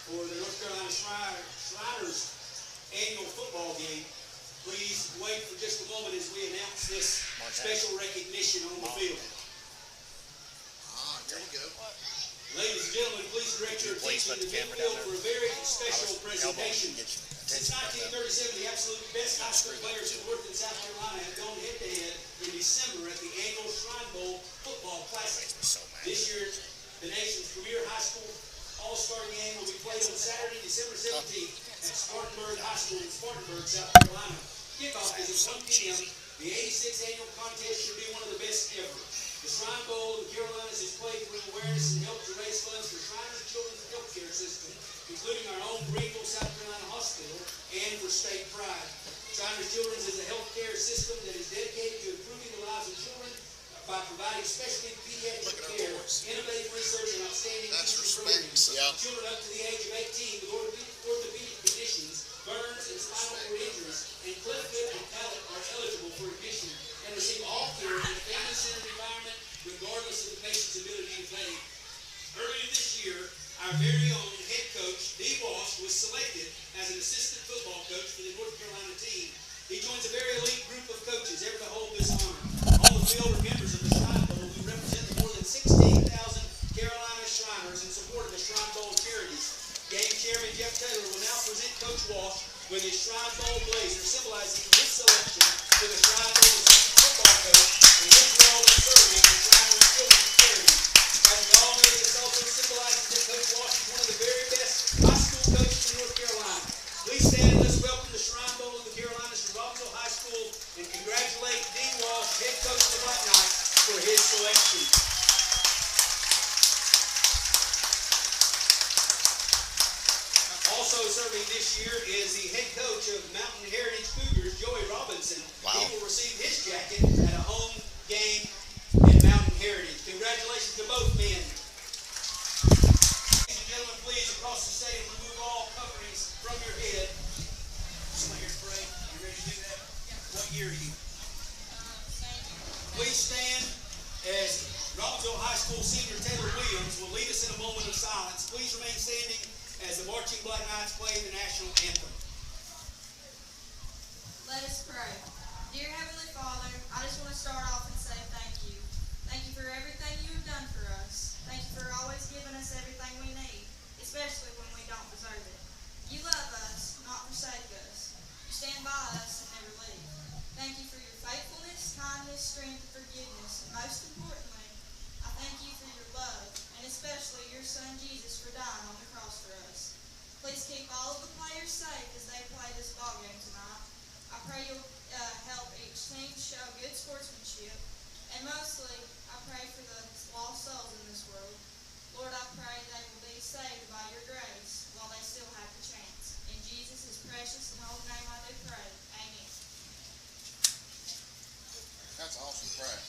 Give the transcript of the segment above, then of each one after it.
for the North Carolina Shriners annual football game. Please wait for just a moment as we announce this special recognition on the field. There you go. Ladies and gentlemen, please direct your attention to the midfield for a very special presentation. Since 1937, the absolute best high school players from North and South Carolina have gone head-to-head in December at the annual Shrine Bowl Football Classic. This year, the nation's premier high school all-star game will be played on Saturday, December 17th at Spartanburg High School in Spartanburg, South Carolina. Kickoff is at 1 p.m. The 86th annual contest should be one of the best ever. The Shrine Bowl of the Carolinas is played to bring awareness and help to raise funds for Shriners Children's Healthcare System, including our own Greenville, South Carolina Hospital, and for state pride. Shriners Children's is a healthcare system that is dedicated to improving the lives of children by providing specialty pediatric care, innovative research, and outstanding teaching programs. Children up to the age of 18 with orthopedic conditions, burns, and spinal cord injuries, and cleft lip and palate are eligible for admission and receive all care in a family-centered environment, regardless of the patient's ability to pay. Earlier this year, our very own head coach, Dee Walsh, was selected as an assistant football coach for the North Carolina team. He joins a very elite group of coaches ever to hold this honor. All the field are members of the Shrine Bowl who represent the more than 16,000 Carolina Shriners in support of the Shrine Bowl charities. Game chairman Jeff Taylor will now present Coach Walsh with his Shrine Bowl blazer, symbolizing his selection to the Shrine Bowl assistant football coach and his role in serving the Shriners Children's Charity. As we all know, this also symbolizes that Coach Walsh is one of the very best high school coaches in North Carolina. Please stand and let's welcome the Shrine Bowl of the Carolinas to Robbinsville High School and congratulate Dee Walsh, head coach of the Black Knights, for his selection. Also serving this year is the head coach of Mountain Heritage Cougars, Joey Robinson. Wow. He will receive his jacket at a home game at Mountain Heritage. Congratulations to both men. Ladies and gentlemen, please, across the stadium, remove all coverings from your head. Someone here to pray. You ready to do that? What year are you? Please stand as Robbinsville High School senior Taylor Williams will lead us in a moment of silence. Please remain standing as the marching Black Knights play the national anthem. Let us pray. Dear Heavenly Father, I just want to start off and say thank you. Thank you for everything you have done for us. Thank you for always giving us everything we need, especially when we don't deserve it. You love us, not forsake us. You stand by us and never leave. Thank you for your faithfulness, kindness, strength, and forgiveness, and most importantly, I thank you for your love, and especially your son Jesus for dying on the cross for us. Please keep all of the players safe as they play this ball game tonight. I pray you'll help each team show good sportsmanship, and mostly, I pray for the lost souls in this world. Lord, I pray they will be saved by your grace while they still have the chance. In Jesus' precious and holy name I do pray. Amen. That's awesome prayer.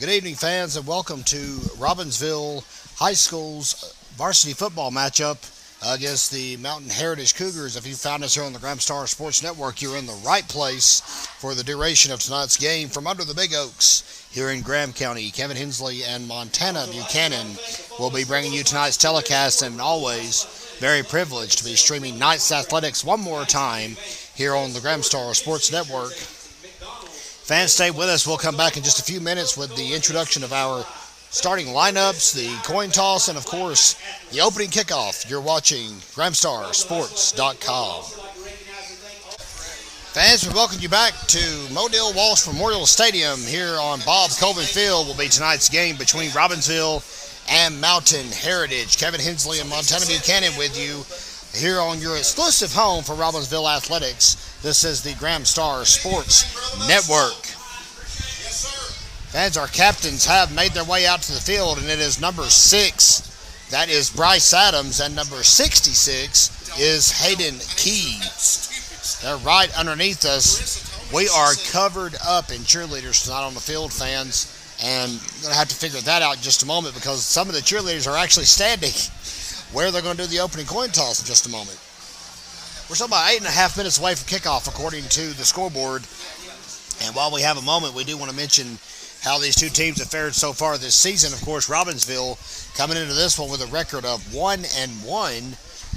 Good evening, fans, and welcome to Robbinsville High School's varsity football matchup against the Mountain Heritage Cougars. If you found us here on the Graham Star Sports Network, you're in the right place for the duration of tonight's game. From under the Big Oaks here in Graham County, Kevin Hensley and Montana Buchanan will be bringing you tonight's telecast, and always very privileged to be streaming Knights Athletics one more time here on the Graham Star Sports Network. Fans, stay with us. We'll come back in just a few minutes with the introduction of our starting lineups, the coin toss, and, of course, the opening kickoff. You're watching GrahamStarSports.com. Fans, we welcome you back to Modell Walsh Memorial Stadium here on Bob Colvin Field. Will be tonight's game between Robbinsville and Mountain Heritage. Kevin Hensley and Montana Buchanan with you here on your exclusive home for Robbinsville Athletics. This is the Graham Star Sports Network. Fans, our captains have made their way out to the field, and it is number 6. That is Bryce Adams, and number 66 is Hayden Key. They're right underneath us. We are covered up in cheerleaders tonight on the field, fans, and we're going to have to figure that out in just a moment because some of the cheerleaders are actually standing where they're going to do the opening coin toss in just a moment. We're still about 8.5 minutes away from kickoff, according to the scoreboard. And while we have a moment, we do want to mention how these two teams have fared so far this season. Of course, Robbinsville coming into this one with a record of 1-1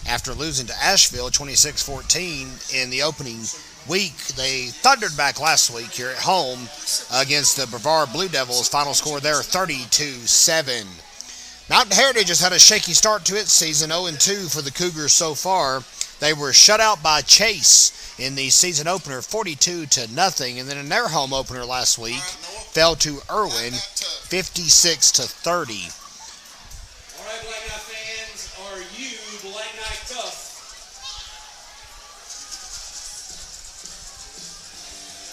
after losing to Asheville 26-14 in the opening week. They thundered back last week here at home against the Brevard Blue Devils. Final score there, 32-7. Mountain Heritage has had a shaky start to its season, 0-2 for the Cougars so far. They were shut out by Chase in the season opener, 42-0, and then in their home opener last week, fell to Irwin, 56-30. All right, Black Knight fans, are you Black Knight tough?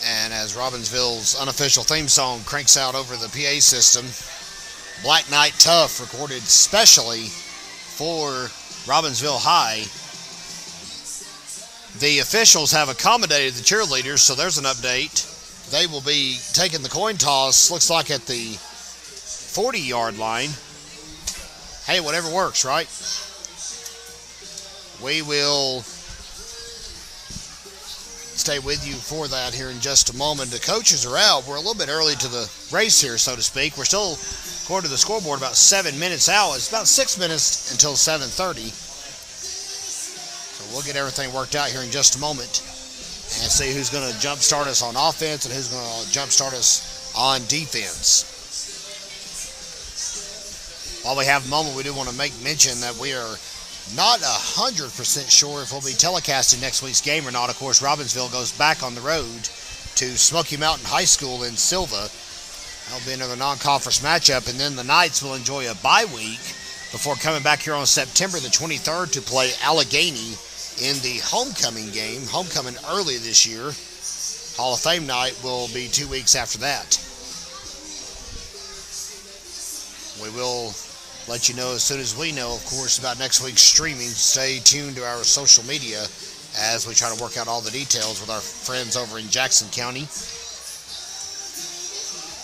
And as Robbinsville's unofficial theme song cranks out over the PA system, Black Knight Tough, recorded specially for Robbinsville High. The officials have accommodated the cheerleaders, so there's an update. They will be taking the coin toss, looks like at the 40-yard line. Hey, whatever works, right? We will stay with you for that here in just a moment. The coaches are out. We're a little bit early to the race here, so to speak. We're still, according to the scoreboard, about 7 minutes out. It's about 6 minutes until 7:30. So we'll get everything worked out here in just a moment and see who's going to jumpstart us on offense and who's going to jumpstart us on defense. While we have a moment, we do want to make mention that we are not 100% sure if we'll be telecasting next week's game or not. Of course, Robbinsville goes back on the road to Smoky Mountain High School in Silva. That'll be another non-conference matchup, and then the Knights will enjoy a bye week before coming back here on September the 23rd to play Allegheny in the homecoming game. Homecoming early this year. Hall of Fame night will be 2 weeks after that. We will let you know as soon as we know, of course, about next week's streaming. Stay tuned to our social media as we try to work out all the details with our friends over in Jackson County.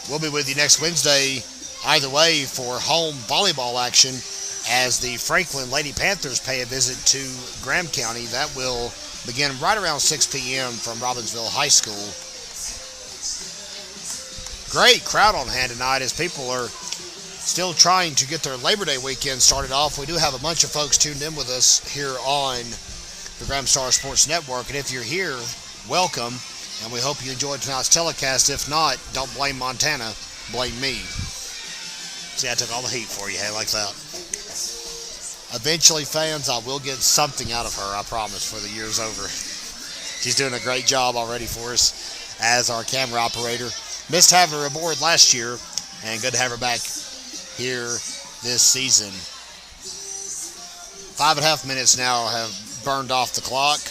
We'll be with you next Wednesday, either way, for home volleyball action as the Franklin Lady Panthers pay a visit to Graham County. That will begin right around 6 p.m. from Robbinsville High School. Great crowd on hand tonight as people are still trying to get their Labor Day weekend started off. We do have a bunch of folks tuned in with us here on the Graham Star Sports Network, and if you're here, welcome, and we hope you enjoyed tonight's telecast. If not, don't blame Montana, blame me. See, I took all the heat for you, hey, like that. Eventually, fans, I will get something out of her, I promise, for the year's over. She's doing a great job already for us as our camera operator. Missed having her aboard last year, and good to have her back here this season. 5.5 minutes now have burned off the clock,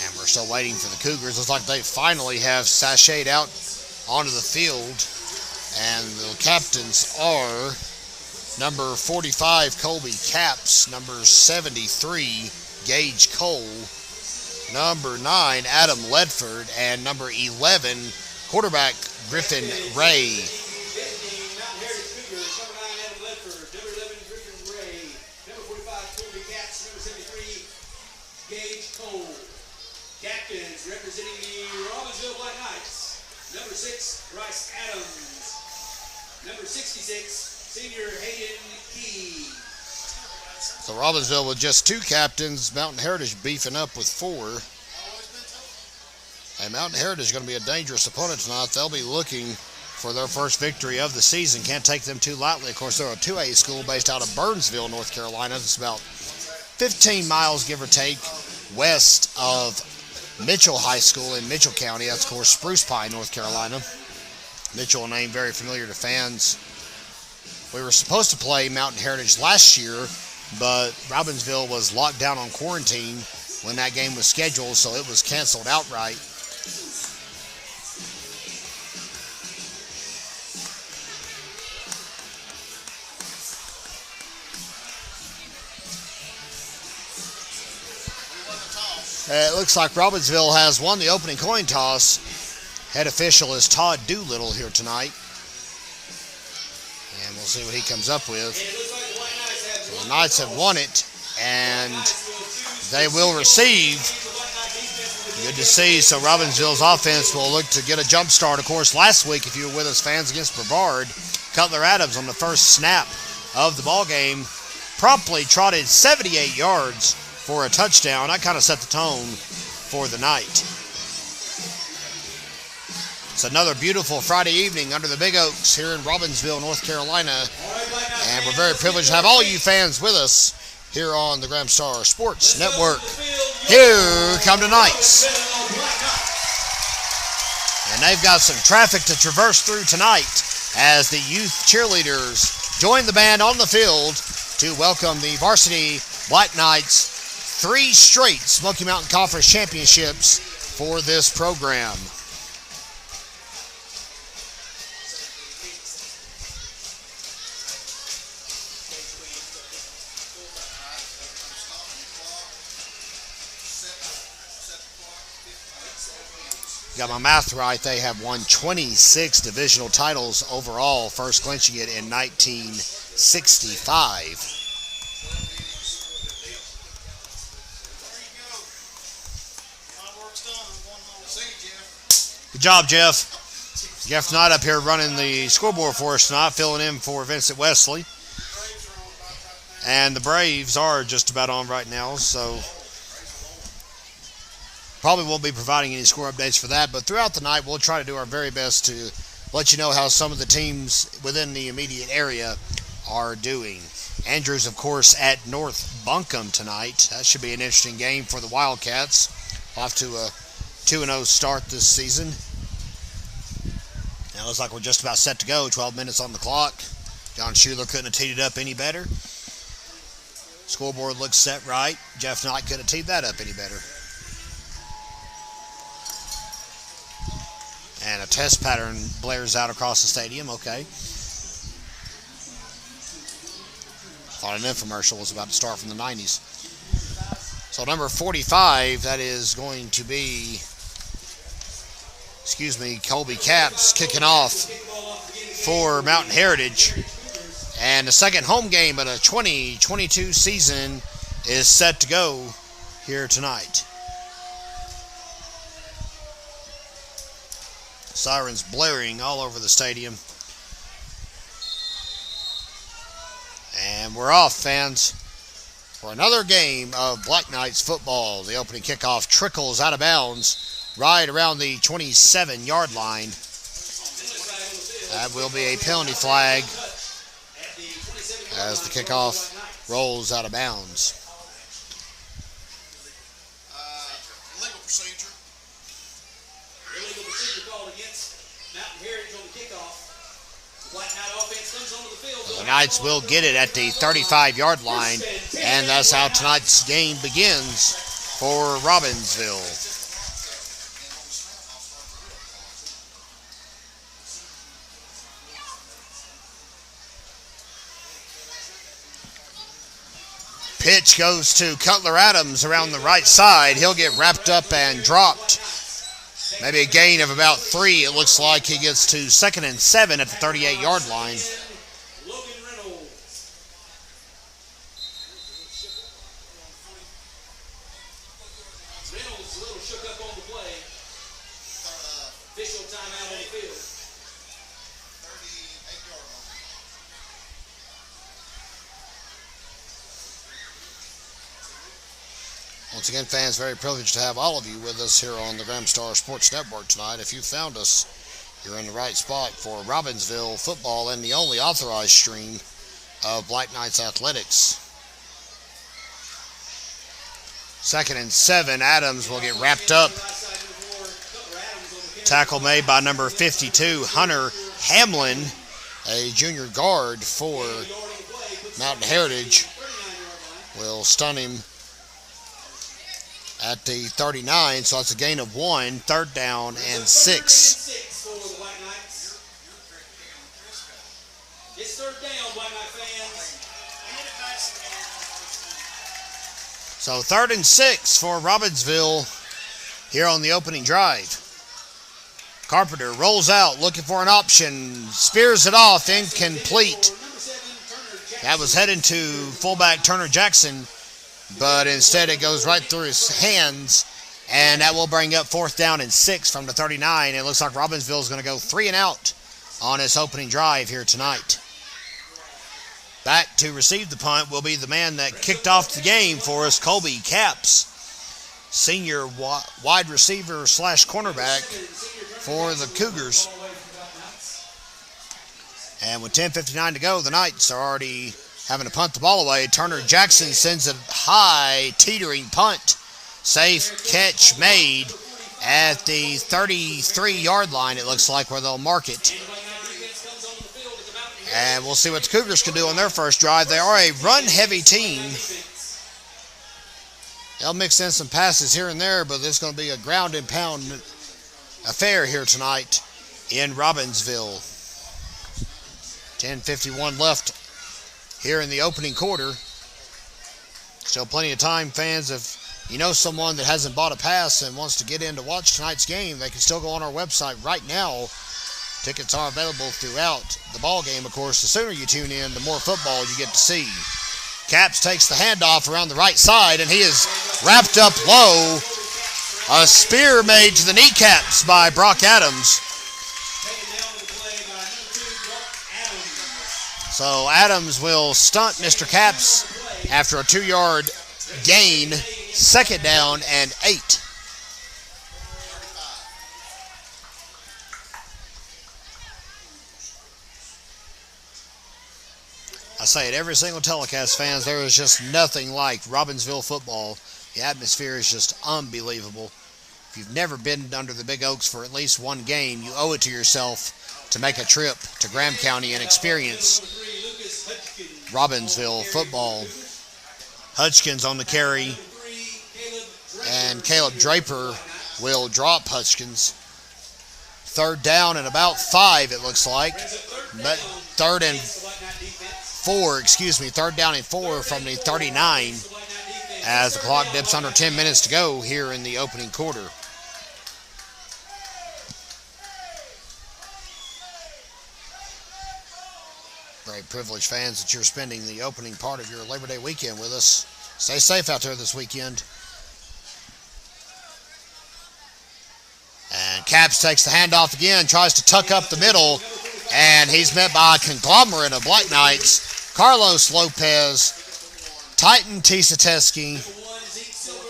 and we're still waiting for the Cougars. Looks like they finally have sashayed out onto the field, and the captains are number 45, Colby Capps, number 73, Gage Cole, number 9, Adam Ledford, and number 11, quarterback Griffin Ray. 15, Mountain Heritage Cougars, number 9, Adam Ledford, number 11, Griffin Ray, number 45, Toby Katz, number 73, Gage Cole. Captains representing the Robbinsville Black Knights, number 6, Bryce Adams, number 66, senior Hayden Key. So Robbinsville with just 2 captains, Mountain Heritage beefing up with 4. And Mountain Heritage is going to be a dangerous opponent tonight. They'll be looking for their first victory of the season. Can't take them too lightly. Of course, they're a 2A school based out of Burnsville, North Carolina. It's about 15 miles, give or take, west of Mitchell High School in Mitchell County. That's, of course, Spruce Pine, North Carolina. Mitchell, a name very familiar to fans. We were supposed to play Mountain Heritage last year, but Robbinsville was locked down on quarantine when that game was scheduled, so it was canceled outright. It looks like Robbinsville has won the opening coin toss. Head official is Todd Doolittle here tonight. And we'll see what he comes up with. So the Knights have won it, and they will receive. Good to see. So Robbinsville's offense will look to get a jump start. Of course, last week, if you were with us, fans, against Brevard, Cutler Adams on the first snap of the ball game promptly trotted 78 yards for a touchdown. That kind of set the tone for the night. It's another beautiful Friday evening under the Big Oaks here in Robbinsville, North Carolina. And we're very privileged to have all you fans with us here on the Graham Star Sports Network. Here come the Knights. And they've got some traffic to traverse through tonight as the youth cheerleaders join the band on the field to welcome the Varsity Black Knights 3 straight Smoky Mountain Conference championships for this program. Got my math right, they have won 26 divisional titles overall, first clinching it in 1965. Good job, Jeff. Jeff Knight up here running the scoreboard for us tonight, filling in for Vincent Wesley. And the Braves are just about on right now, so probably won't be providing any score updates for that. But throughout the night, we'll try to do our very best to let you know how some of the teams within the immediate area are doing. Andrews, of course, at North Buncombe tonight. That should be an interesting game for the Wildcats. Off to a 2-0 start this season. Now it looks like we're just about set to go. 12 minutes on the clock. John Schuler couldn't have teed it up any better. Scoreboard looks set right. Jeff Knight couldn't have teed that up any better. And a test pattern blares out across the stadium. Okay. Thought an infomercial was about to start from the 90s. So number 45, that is going to be, Colby Capps kicking off for Mountain Heritage. And the second home game of the 2022 season is set to go here tonight. Sirens blaring all over the stadium. And we're off, fans, for another game of Black Knights football. The opening kickoff trickles out of bounds right around the 27-yard line. That will be a penalty flag as the kickoff rolls out of bounds. Legal procedure. Illegal procedure called against Mountain Heritage on the kickoff. The Black Knight offense comes onto the field. The Knights will get it at the 35-yard line, and that's how tonight's game begins for Robbinsville. Pitch goes to Cutler Adams around the right side. He'll get wrapped up and dropped Maybe a gain of about 3. It looks like he gets to 2nd and 7 at the 38-yard line. Logan Reynolds. Reynolds a little shook up on the play. Official timeout on the field. 38-yard line. Once again, fans, very privileged to have all of you with us here on the Graham Star Sports Network tonight. If you found us, you're in the right spot for Robbinsville football and the only authorized stream of Black Knights athletics. 2nd and 7, Adams will get wrapped up. Tackle made by number 52, Hunter Hamlin, a junior guard for Mountain Heritage, will stun him at the 39, so it's a gain of 1, 3rd down and 6. It's 3rd down, Black Knight fans. So 3rd and 6 for Robbinsville here on the opening drive. Carpenter rolls out, looking for an option, spears it off, incomplete. That was headed to fullback Turner Jackson, but instead it goes right through his hands, and that will bring up 4th down and 6 from the 39. It looks like Robbinsville is going to go 3 and out on its opening drive here tonight. Back to receive the punt will be the man that kicked off the game for us, Colby Capps, senior wide receiver / cornerback for the Cougars. And with 10:59 to go, the Knights are already having to punt the ball away. Turner Jackson sends a high teetering punt. Safe catch made at the 33-yard line, it looks like, where they'll mark it. And we'll see what the Cougars can do on their first drive. They are a run-heavy team. They'll mix in some passes here and there, but it's going to be a ground and pound affair here tonight in Robbinsville. 10:51 left here in the opening quarter. Still plenty of time, fans. If you know someone that hasn't bought a pass and wants to get in to watch tonight's game, they can still go on our website right now. Tickets are available throughout the ball game, of course. The sooner you tune in, the more football you get to see. Capps takes the handoff around the right side, and he is wrapped up low. A spear made to the kneecaps by Brock Adams. So Adams will stunt Mr. Capps after a 2-yard gain. 2nd down and 8. I say it every single telecast, fans, there is just nothing like Robbinsville football. The atmosphere is just unbelievable. If you've never been under the Big Oaks for at least one game, you owe it to yourself to make a trip to Graham County and experience Robbinsville football. Hutchkins on the carry, and Caleb Draper will drop Hutchkins. 3rd down and about 5, it looks like. But 3rd down and 4 from the 39 as the clock dips under 10 minutes to go here in the opening quarter. Very privileged, fans, that you're spending the opening part of your Labor Day weekend with us. Stay safe out there this weekend. And Capps takes the handoff again, tries to tuck up the middle, and he's met by a conglomerate of Black Knights. Carlos Lopez, Titan Tisateski,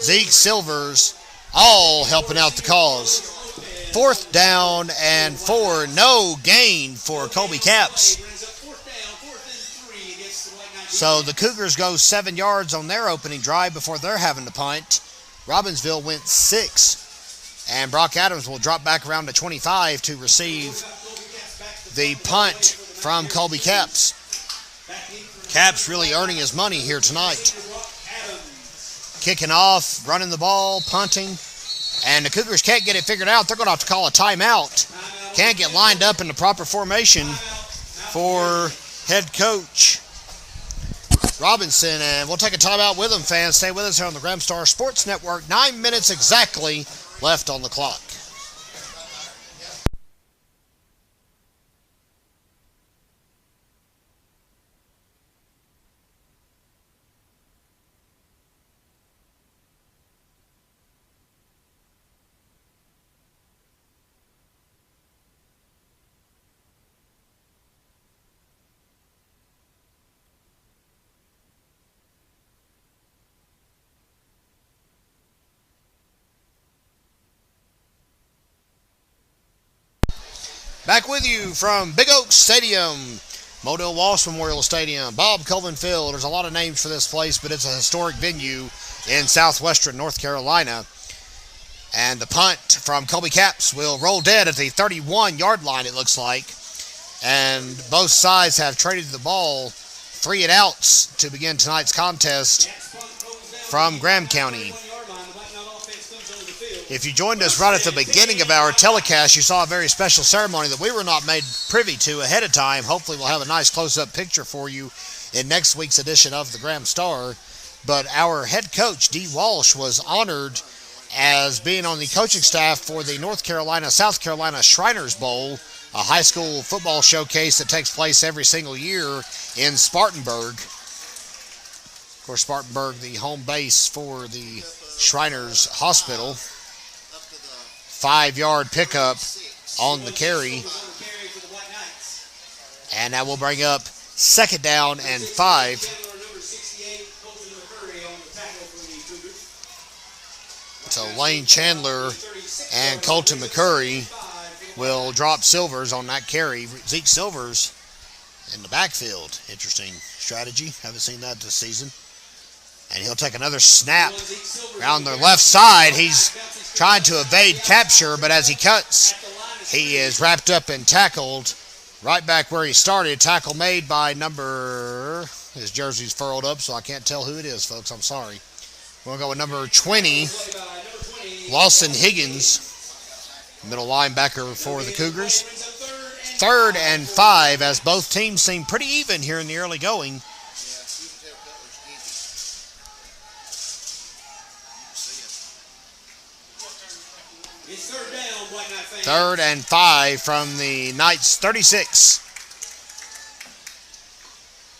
Zeke Silvers, all helping out the cause. 4th down and 4, no gain for Colby Capps. So the Cougars go 7 yards on their opening drive before they're having to punt. Robbinsville went 6. And Brock Adams will drop back around to 25 to receive the punt from Colby Capps. Capps really earning his money here tonight. Kicking off, running the ball, punting. And the Cougars can't get it figured out. They're going to have to call a timeout. Can't get lined up in the proper formation for head coach Robinson. And we'll take a timeout with them, fans. Stay with us here on the Graham Star Sports Network. 9 minutes exactly left on the clock. Back with you from Big Oak Stadium, Modell Walsh Memorial Stadium, Bob Colvin Field. There's a lot of names for this place, but it's a historic venue in southwestern North Carolina. And the punt from Colby Capps will roll dead at the 31-yard line, it looks like. And both sides have traded the ball 3 and outs to begin tonight's contest from Graham County. If you joined us right at the beginning of our telecast, you saw a very special ceremony that we were not made privy to ahead of time. Hopefully we'll have a nice close-up picture for you in next week's edition of the Graham Star. But our head coach, Dee Walsh, was honored as being on the coaching staff for the North Carolina-South Carolina Shriners Bowl, a high school football showcase that takes place every single year in Spartanburg. Of course, Spartanburg, the home base for the Shriners Hospital. 5-yard pickup on the carry. And that will bring up 2nd down and 5. So Lane Chandler and Colton McCurry will drop Silvers on that carry. Zeke Silvers in the backfield. Interesting strategy. Haven't seen that this season. And he'll take another snap around the left side. He's trying to evade capture, but as he cuts, he is wrapped up and tackled right back where he started. Tackle made by his jersey's furled up, so I can't tell who it is, folks. I'm sorry. We'll go with number 20, Lawson Higgins, middle linebacker for the Cougars. 3rd and 5, as both teams seem pretty even here in the early going. It's 3rd down, White Knight fans. 3rd and 5 from the Knights 36.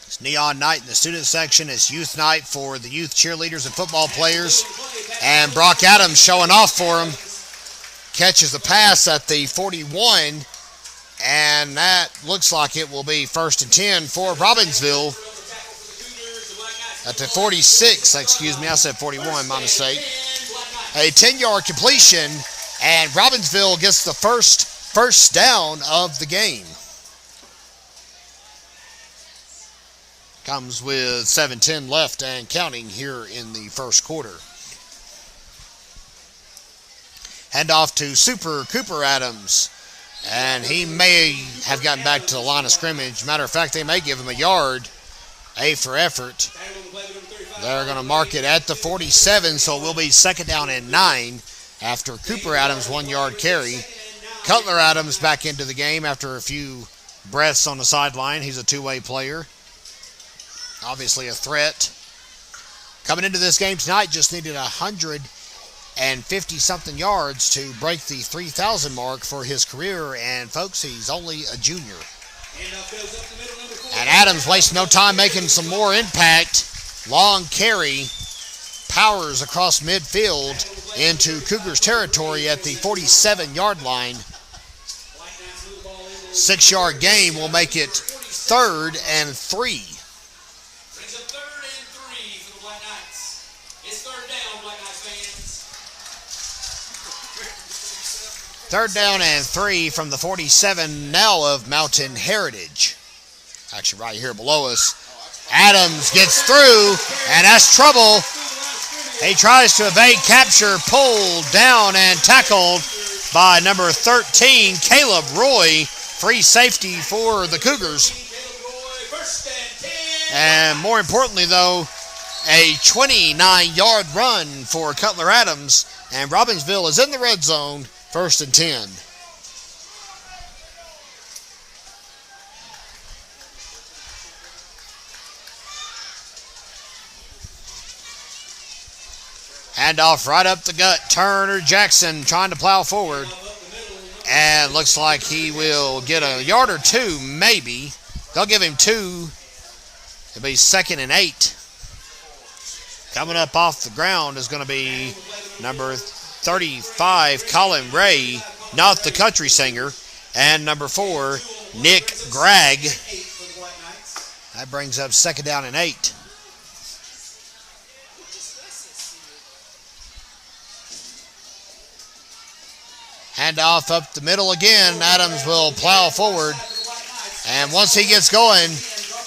It's Neon Night in the student section. It's youth night for the youth cheerleaders and football players. And Brock Adams showing off for him. Catches the pass at the 41. And that looks like it will be 1st and 10 for Robbinsville. At the 46, excuse me, I said 41, my mistake. A 10-yard completion. And Robbinsville gets the first down of the game. Comes with 7:10 left and counting here in the first quarter. Handoff to Super Cooper Adams. And he may have gotten back to the line of scrimmage. Matter of fact, they may give him a yard. A for effort. They're going to mark it at the 47, so it will be 2nd down and 9. After Cooper Adams' 1-yard carry. Cutler Adams back into the game after a few breaths on the sideline. He's a two-way player. Obviously a threat. Coming into this game tonight, just needed 150-something yards to break the 3,000 mark for his career. And, folks, he's only a junior. And Adams wastes no time making some more impact. Long carry. Powers across midfield into Cougars territory at the 47-yard line. 6-yard gain will make it 3rd and 3. Brings up 3rd and 3 for the White Knights. It's 3rd down, White Knights fans. 3rd down and 3 from the 47 now of Mountain Heritage. Actually right here below us. Adams gets through, and that's trouble. He tries to evade capture, pulled down and tackled by number 13, Caleb Roy. Free safety for the Cougars. And more importantly, though, a 29-yard run for Cutler Adams. And Robbinsville is in the red zone, 1st and 10. Handoff right up the gut. Turner Jackson trying to plow forward. And looks like he will get a yard or 2, maybe. They'll give him 2. It'll be 2nd and 8. Coming up off the ground is going to be number 35, Colin Ray, not the country singer. And number 4, Nick Gregg. That brings up 2nd down and 8. Hand off up the middle again. Adams will plow forward. And once he gets going,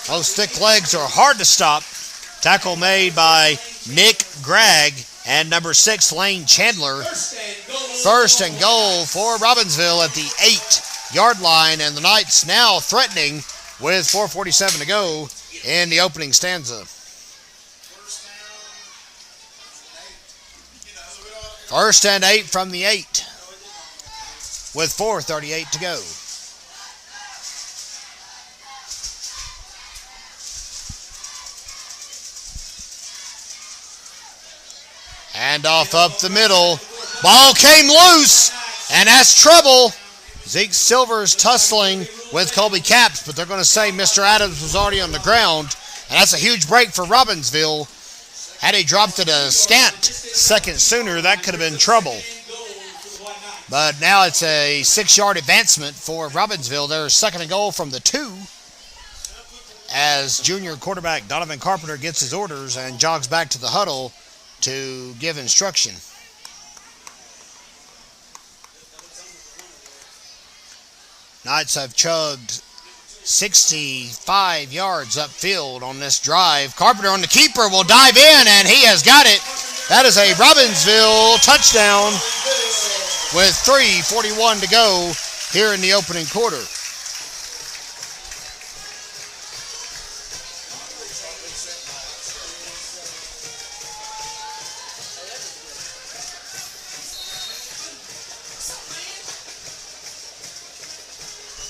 those thick legs are hard to stop. Tackle made by Nick Gregg and number 6, Lane Chandler. First and goal for Robbinsville at the 8-yard line. And the Knights now threatening with 4:47 to go in the opening stanza. First and 8 from the 8 with 4:38 to go. Hand off up the middle. Ball came loose, and that's trouble. Zeke Silver's tussling with Colby Capps, but they're going to say Mr. Adams was already on the ground, and that's a huge break for Robbinsville. Had he dropped it a scant second sooner, that could have been trouble. But now it's a 6-yard advancement for Robbinsville. Their second and goal from the 2 as junior quarterback Donovan Carpenter gets his orders and jogs back to the huddle to give instruction. Knights have chugged 65 yards upfield on this drive. Carpenter on the keeper will dive in, and he has got it. That is a Robbinsville touchdown with 3:41 to go here in the opening quarter.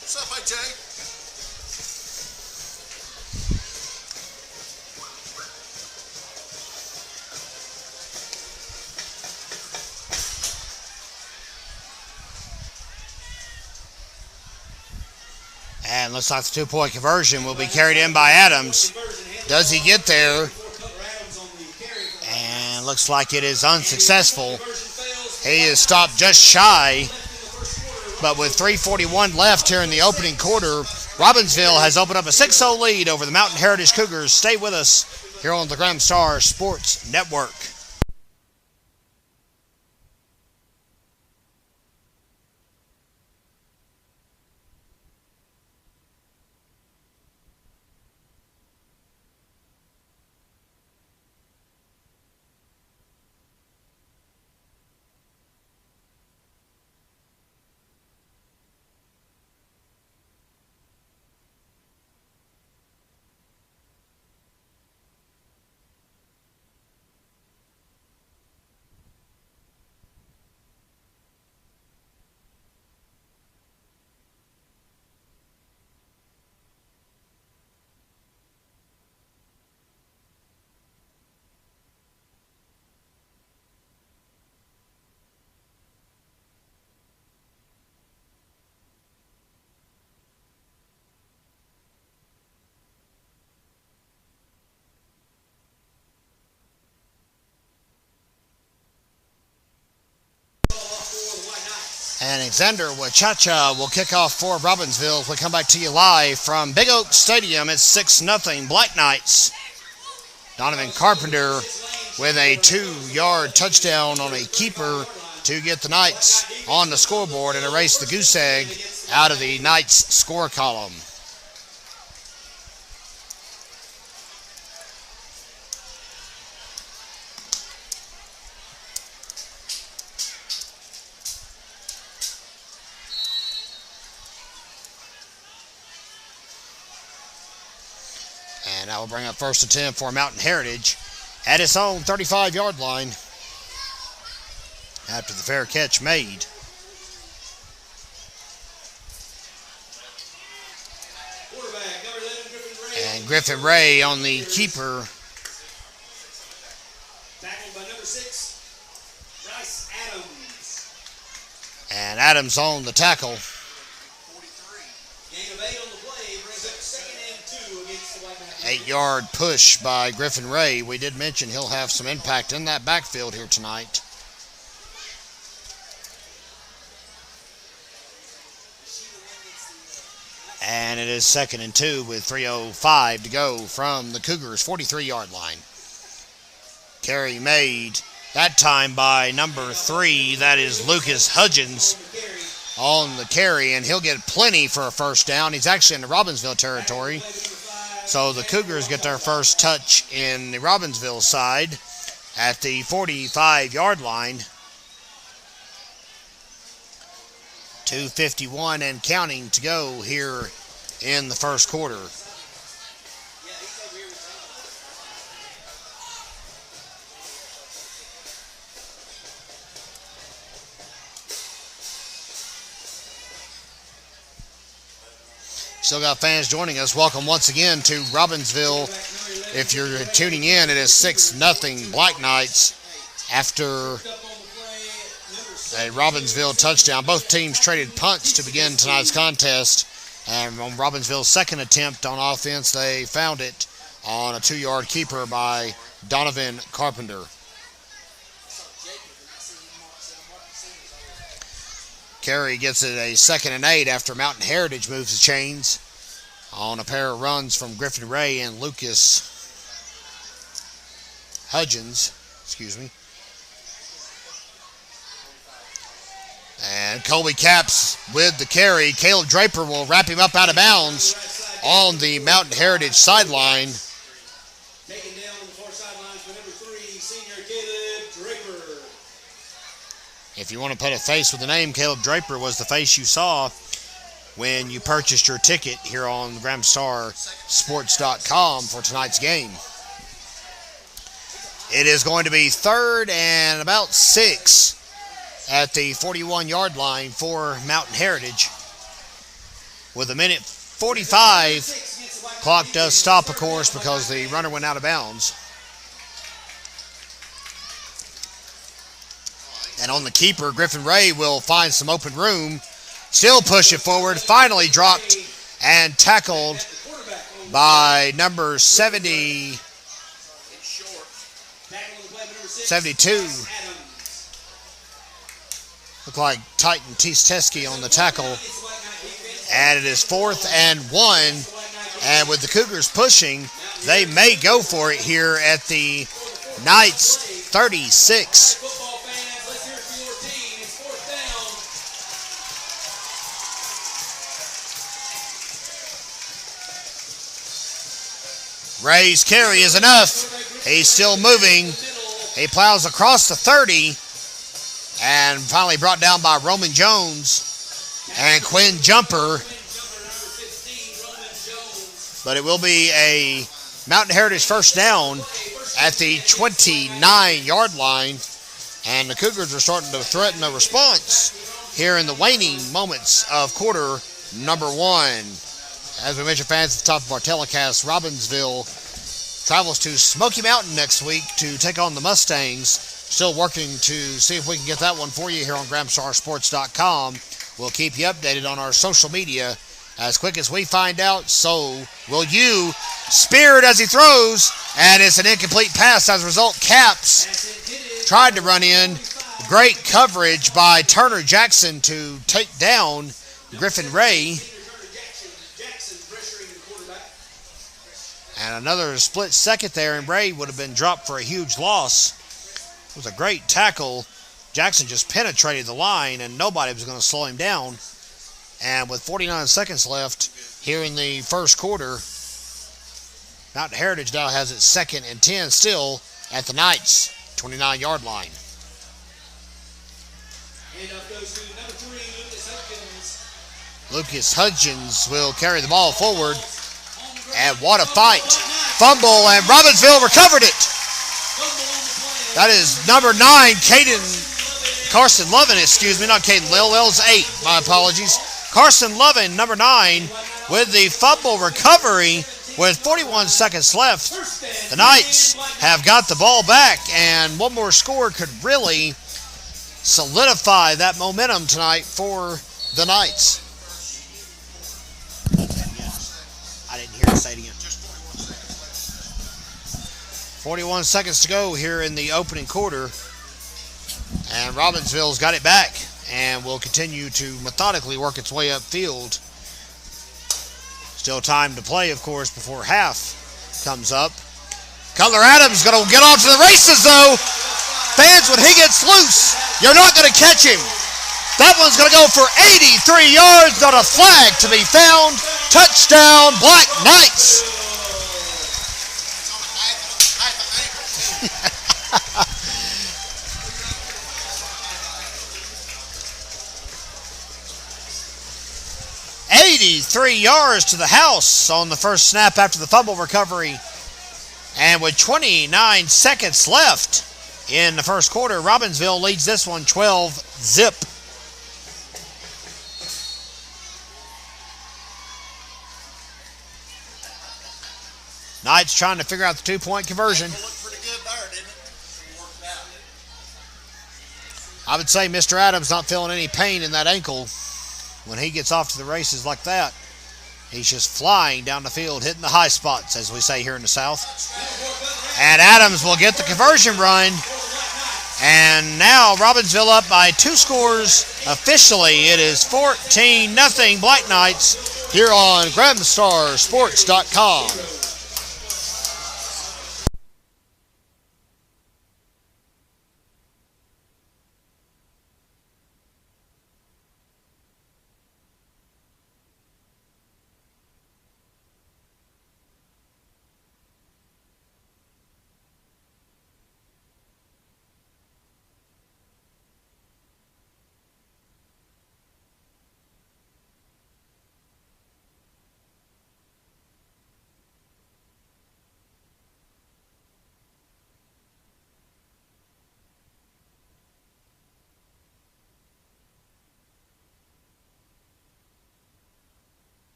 What's up, AJ? And looks like the 2-point conversion will be carried in by Adams. Does he get there? And looks like it is unsuccessful. He is stopped just shy. But with 3:41 left here in the opening quarter, Robbinsville has opened up a 6-0 lead over the Mountain Heritage Cougars. Stay with us here on the Graham Star Sports Network. And Alexander Wachacha will kick off for Robbinsville as we come back to you live from Big Oak Stadium. It's 6-0 Black Knights. Donovan Carpenter with a 2-yard touchdown on a keeper to get the Knights on the scoreboard and erase the goose egg out of the Knights score column. And that will bring up first and 10 for Mountain Heritage at its own 35-yard line after the fair catch made. And Griffin Ray on the keeper. Tackled by number 6, Bryce Adams. And Adams on the tackle. 43. Gain of 8 on the play brings up 2nd and 2 against the White Mountain. 8-yard push by Griffin Ray. We did mention he'll have some impact in that backfield here tonight. And it is 2nd and 2 with 3:05 to go from the Cougars' 43-yard line. Carry made That time by number 3, that is Lucas Hudgens on the carry, and he'll get plenty for a first down. He's actually in the Robbinsville territory. So the Cougars get their first touch in the Robbinsville side at the 45-yard line. 2:51 and counting to go here in the first quarter. Still got fans joining us. Welcome once again to Robbinsville. If you're tuning in, it is 6-0 Black Knights after a Robbinsville touchdown. Both teams traded punts to begin tonight's contest. And on Robbinsville's second attempt on offense, they found it on a 2-yard keeper by Donovan Carpenter. Carey gets it a 2nd and 8 after Mountain Heritage moves the chains on a pair of runs from Griffin Ray and Lucas Hudgens. And Colby Capps with the carry. Caleb Draper will wrap him up out of bounds on the Mountain Heritage sideline. Taken down on the far sidelines by number 3, senior Caleb Draper. If you want to put a face with the name, Caleb Draper was the face you saw when you purchased your ticket here on GramStarSports.com for tonight's game. It is going to be 3rd and about 6 at the 41-yard line for Mountain Heritage. With a minute 45, clock does stop, of course, because the runner went out of bounds. And on the keeper, Griffin Ray will find some open room. Still push it forward. Finally dropped and tackled by number 72. Look like Titan Teesteski on the tackle. And it is 4th and 1. And with the Cougars pushing, they may go for it here at the Knights 36. Ray's carry is enough. He's still moving. He plows across the 30 and finally brought down by Roman Jones and Quinn Jumper. But it will be a Mountain Heritage first down at the 29-yard line. And the Cougars are starting to threaten a response here in the waning moments of quarter number 1. As we mentioned, fans, at the top of our telecast, Robbinsville travels to Smoky Mountain next week to take on the Mustangs. Still working to see if we can get that one for you here on GramStarSports.com. We'll keep you updated on our social media as quick as we find out. So will you. Speared as he throws, and it's an incomplete pass. As a result, Capps tried to run in. Great coverage by Turner Jackson to take down Griffin Ray. And another split second there, and Ray would have been dropped for a huge loss. It was a great tackle. Jackson just penetrated the line, and nobody was going to slow him down. And with 49 seconds left here in the first quarter, Mountain Heritage now has its 2nd and 10 still at the Knights' 29-yard line. Handoff goes to number 3, Lucas Hudgens will carry the ball forward. And what a fight. Fumble, and Robbinsville recovered it. That is number 9, Carson Lovin, not Caden Lill. Lill's 8, my apologies. Carson Lovin, number 9, with the fumble recovery with 41 seconds left. The Knights have got the ball back, and one more score could really solidify that momentum tonight for the Knights. I didn't hear it. Say it again. 41 seconds to go here in the opening quarter. And Robbinsville's got it back and will continue to methodically work its way upfield. Still time to play, of course, before half comes up. Cutler Adams going to get off to the races, though. Fans, when he gets loose, you're not going to catch him. That one's going to go for 83 yards, not a flag to be found. Touchdown, Black Knights. 83 yards to the house on the first snap after the fumble recovery. And with 29 seconds left in the first quarter, Robbinsville leads this one 12-zip. Knights trying to figure out the two-point conversion. I would say Mr. Adams not feeling any pain in that ankle when he gets off to the races like that. He's just flying down the field, hitting the high spots, as we say here in the South. And Adams will get the conversion run. And now Robbinsville up by 2 scores. Officially, it is 14-0 Black Knights here on GramStarSports.com.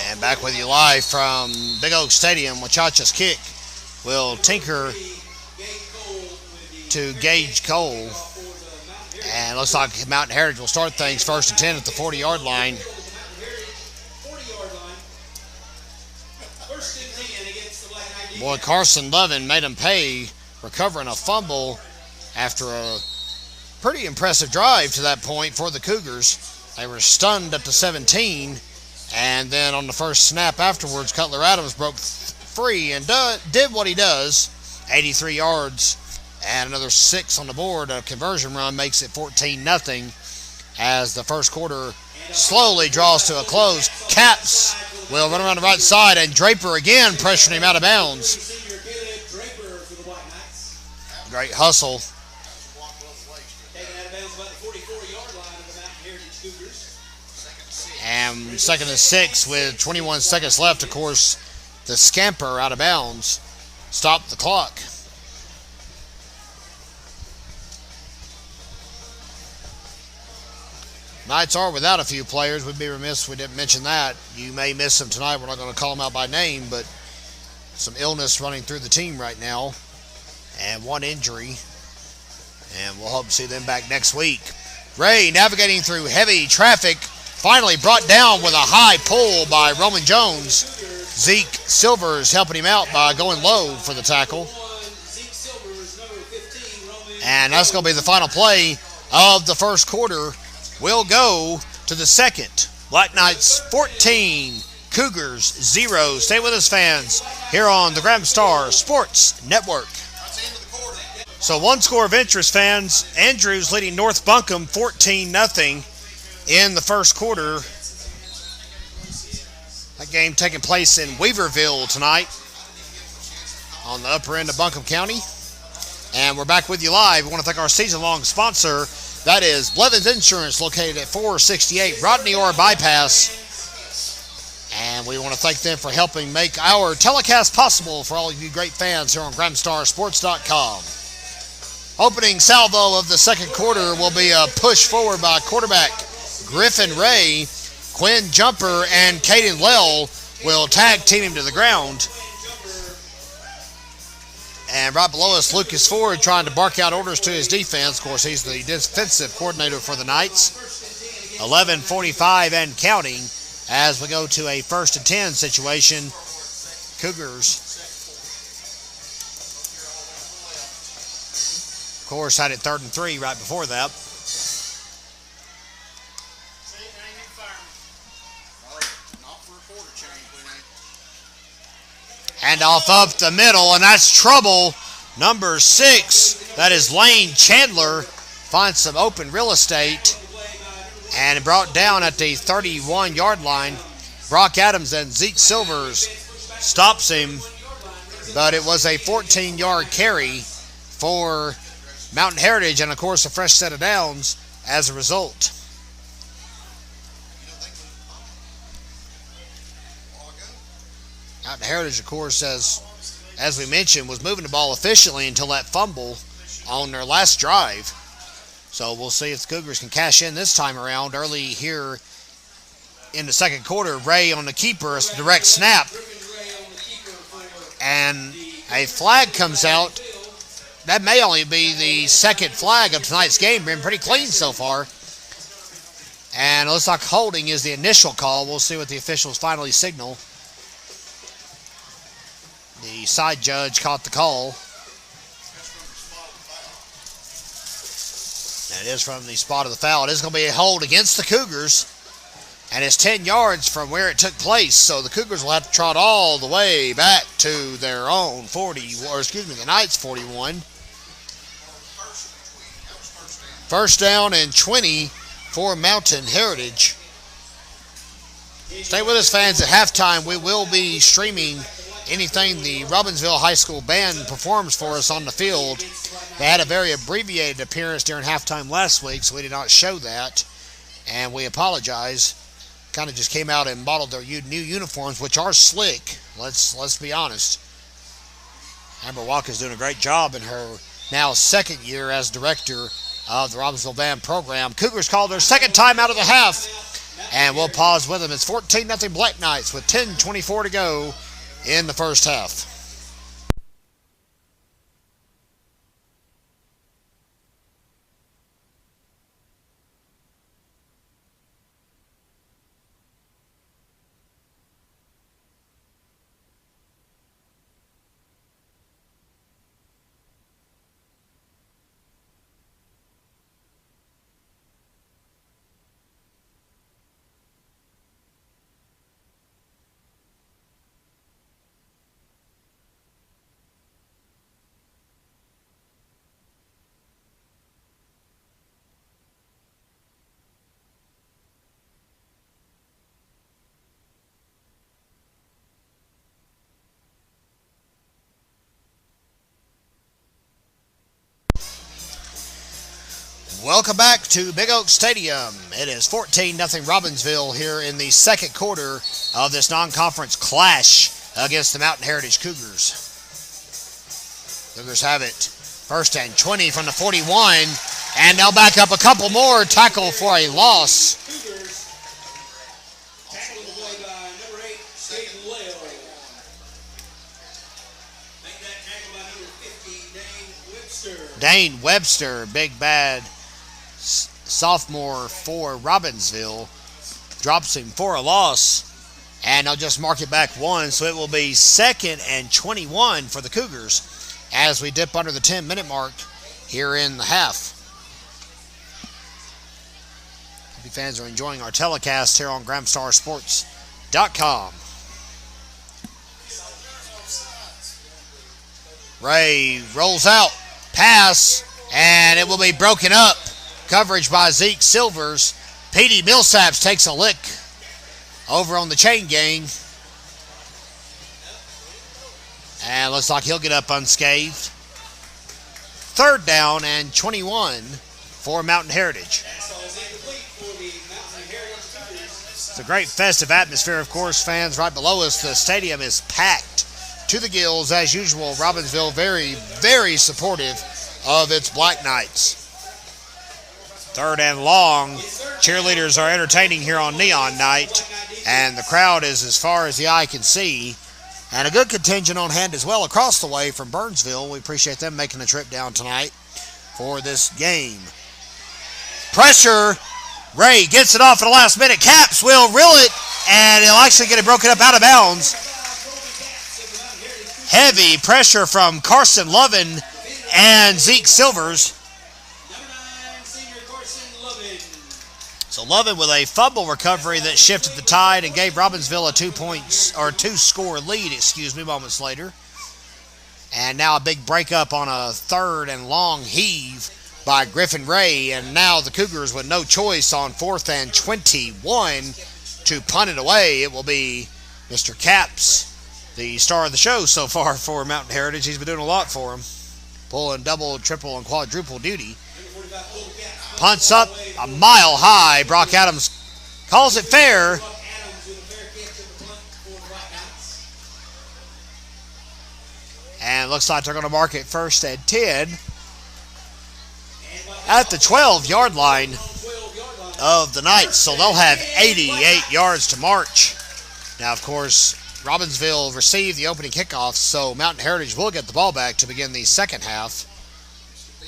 And back with you live from Big Oak Stadium. Wachacha's kick will tinker to Gage Cole. And looks like Mountain Heritage will start things first and 10 at the 40-yard line. Boy, Carson Levin made him pay, recovering a fumble after a pretty impressive drive to that point for the Cougars. They were stunned up to 17. And then on the first snap afterwards, Cutler Adams broke free and did what he does. 83 yards and another 6 on the board. A conversion run makes it 14-0 as the first quarter slowly draws to a close. Caps will run around the right side, and Draper again pressuring him out of bounds. Great hustle. And second and 6 with 21 seconds left. Of course, the scamper out of bounds stopped the clock. Knights are without a few players. We'd be remiss if we didn't mention that. You may miss them tonight. We're not going to call them out by name, but some illness running through the team right now and one injury. And we'll hope to see them back next week. Ray navigating through heavy traffic. Finally brought down with a high pull by Roman Jones. Zeke Silvers helping him out by going low for the tackle. And that's going to be the final play of the first quarter. We'll go to the second. Black Knights 14, Cougars 0. Stay with us, fans, here on the GramStar Sports Network. So one score of interest, fans. Andrews leading North Buncombe 14-0. In the first quarter. That game taking place in Weaverville tonight on the upper end of Buncombe County. And we're back with you live. We want to thank our season-long sponsor. That is Blevins Insurance, located at 468 Rodney Orr Bypass. And we want to thank them for helping make our telecast possible for all of you great fans here on GramStarSports.com. Opening salvo of the second quarter will be a push forward by quarterback Griffin Ray. Quinn Jumper and Caden Lell will tag team him to the ground. And right below us, Lucas Ford trying to bark out orders to his defense. Of course, he's the defensive coordinator for the Knights. 11:45 and counting as we go to a 1st and 10 situation. Cougars Of course, had it 3rd and 3 right before that. And off up the middle, and that's trouble. Number 6, that is Lane Chandler, finds some open real estate and brought down at the 31-yard line. Brock Adams and Zeke Silvers stops him, but it was a 14-yard carry for Mountain Heritage, and of course a fresh set of downs as a result. Mountain Heritage, of course, as we mentioned, was moving the ball efficiently until that fumble on their last drive. So we'll see if the Cougars can cash in this time around. Early here in the second quarter, Ray on the keeper, it's a direct snap. And a flag comes out. That may only be the second flag of tonight's game. Been pretty clean so far. And it looks like holding is the initial call. We'll see what the officials finally signal. The side judge caught the call. And it is from the spot of the foul. It is going to be a hold against the Cougars. And it's 10 yards from where it took place. So the Cougars will have to trot all the way back to their own the Knights 41. First down and 20 for Mountain Heritage. Stay with us, fans. At halftime, we will be streaming anything the Robbinsville High School band performs for us on the field. They had a very abbreviated appearance during halftime last week, so we did not show that, and we apologize. Kind of just came out and modeled their new uniforms, which are slick. Let's be honest. Amber Walker's doing a great job in her now second year as director of the Robbinsville band program. Cougars called their second time out of the half, and we'll pause with them. It's 14-0 Black Knights with 10:24 to go in the first half. Welcome back to Big Oak Stadium. It is 14-0 Robbinsville here in the second quarter of this non-conference clash against the Mountain Heritage Cougars. Cougars have it first and 20 from the 41, and they'll back up a couple more. Tackle for a loss. Cougars tackling the play by number 8, Dayton Lale. Make that tackle by number 50, Dane Webster. Dane Webster, big bad sophomore for Robbinsville, drops him for a loss, and they'll just mark it back one, so it will be 2nd and 21 for the Cougars as we dip under the 10-minute mark here in the half. Hope you fans are enjoying our telecast here on GramStarSports.com. Ray rolls out, pass, and it will be broken up. Coverage by Zeke Silvers. Petey Millsaps takes a lick over on the chain gang. And looks like he'll get up unscathed. 3rd down and 21 for Mountain Heritage. It's a great festive atmosphere, of course, fans. Right below us, the stadium is packed to the gills as usual. Robbinsville very, very supportive of its Black Knights. 3rd and long. Cheerleaders are entertaining here on Neon Night, and the crowd is as far as the eye can see. And a good contingent on hand as well across the way from Burnsville. We appreciate them making the trip down tonight for this game. Pressure. Ray gets it off at the last minute. Caps will reel it, and he'll actually get it broken up out of bounds. Heavy pressure from Carson Lovin, And Zeke Silvers. Number 9, senior Carson Lovin. So Lovin with a fumble recovery that shifted the tide and gave Robbinsville a 2-score lead, moments later. And now a big breakup on a 3rd and long heave by Griffin Ray. And now the Cougars with no choice on 4th and 21 to punt it away. It will be Mr. Capps, the star of the show so far for Mountain Heritage. He's been doing a lot for him, pulling double, triple, and quadruple duty. Punts up a mile high. Brock Adams calls it fair. And looks like they're going to mark it 1st and 10 at the 12-yard line of the Knights. So they'll have 88 yards to march. Now, of course, Robbinsville received the opening kickoff, so Mountain Heritage will get the ball back to begin the second half.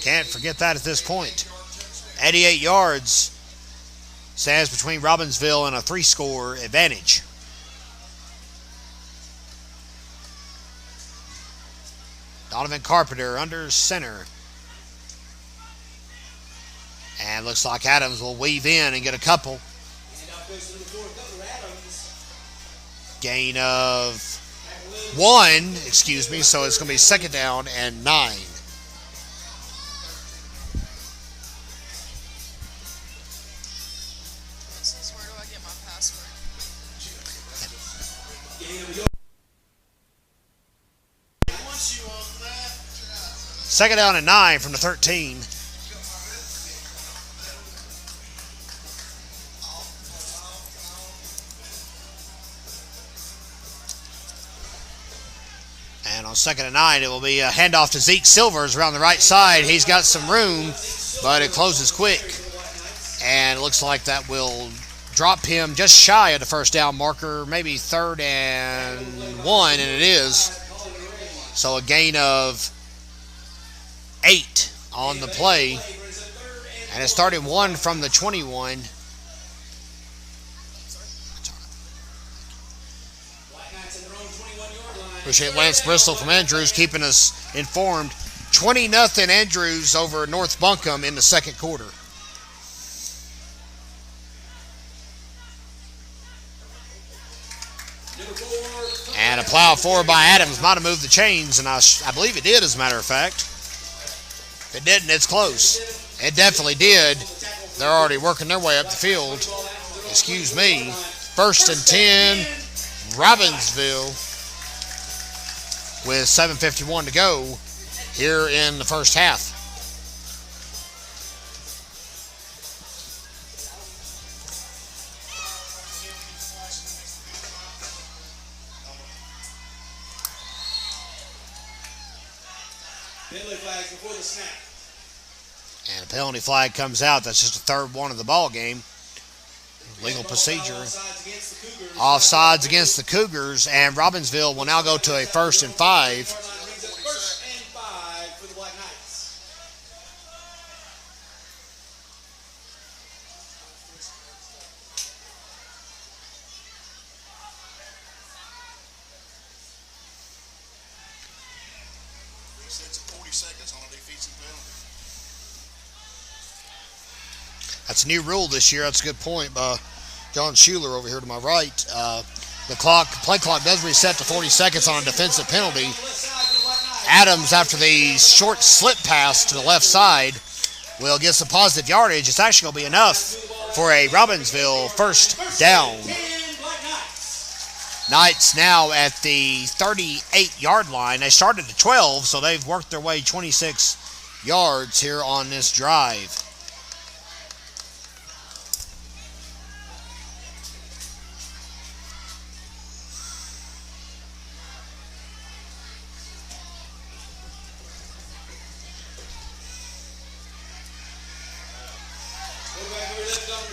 Can't forget that at this point. 88 yards stands between Robbinsville and a 3-score advantage. Donovan Carpenter under center. And looks like Adams will weave in and get a couple. Gain of 1, so it's going to be 2nd down and 9. Where do I get my password? 2nd down and 9 from the 13. And on 2nd and 9, it will be a handoff to Zeke Silvers around the right side. He's got some room, but it closes quick. And it looks like that will drop him just shy of the 1st down marker, maybe 3rd and 1, and it is. So a gain of 8 on the play. And it's 31 from the 21. Appreciate Lance Bristol from Andrews keeping us informed. 20-0 Andrews over North Buncombe in the 2nd quarter. And a plow forward by Adams might have moved the chains, and I believe it did, as a matter of fact. If it didn't, it's close. It definitely did. They're already working their way up the field. 1st and 10, Robbinsville, with 7:51 to go here in the first half. Penalty flags before the snap. And a penalty flag comes out. That's just the 3rd one of the ball game. Legal procedure. Offsides against the Cougars, and Robbinsville will now go to a 1st and 5. 1st and 5 for the Black Knights. Resets at 40 seconds on a defensive penalty. That's a new rule this year. That's a good point by John Schuler over here to my right. The play clock does reset to 40 seconds on a defensive penalty. Adams, after the short slip pass to the left side, will get some positive yardage. It's actually going to be enough for a Robbinsville 1st down. Knights now at the 38-yard line. They started at 12, so they've worked their way 26 yards here on this drive.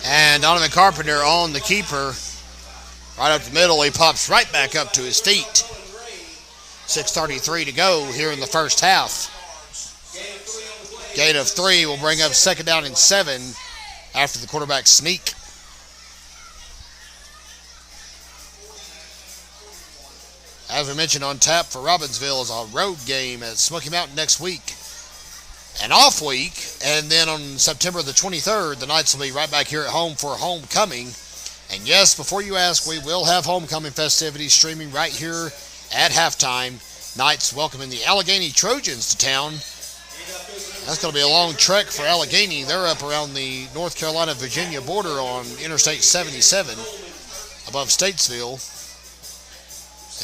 And Donovan Carpenter on the keeper. Right up the middle, he pops right back up to his feet. 6:33 to go here in the first half. Gain of 3 will bring up 2nd down and 7 after the quarterback sneak. As we mentioned, on tap for Robbinsville is a road game at Smoky Mountain next week. an off week, and then on September the 23rd, the Knights will be right back here at home for homecoming. And yes, before you ask, we will have homecoming festivities streaming right here at halftime. Knights welcoming the Allegheny Trojans to town. That's going to be a long trek for Allegheny. They're up around the North Carolina-Virginia border on Interstate 77 above Statesville.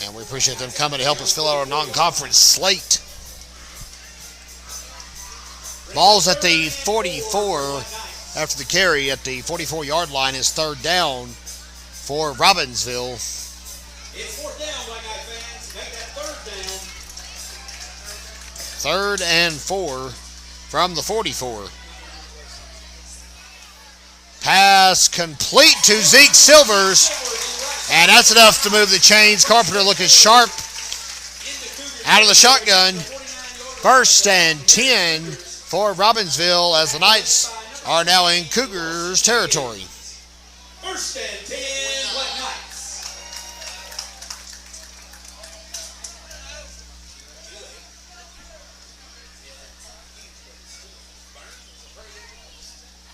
And we appreciate them coming to help us fill out our non-conference slate. Ball's at the 44 after the carry at the 44-yard line is third down for Robbinsville. It's fourth down, Black Knight fans. Make that third down. 3rd and 4 from the 44. Pass complete to Zeke Silvers. And that's enough to move the chains. Carpenter looking sharp out of the shotgun. 1st and 10 for Robbinsville as the Knights are now in Cougars territory. 1st and 10, Black Knights.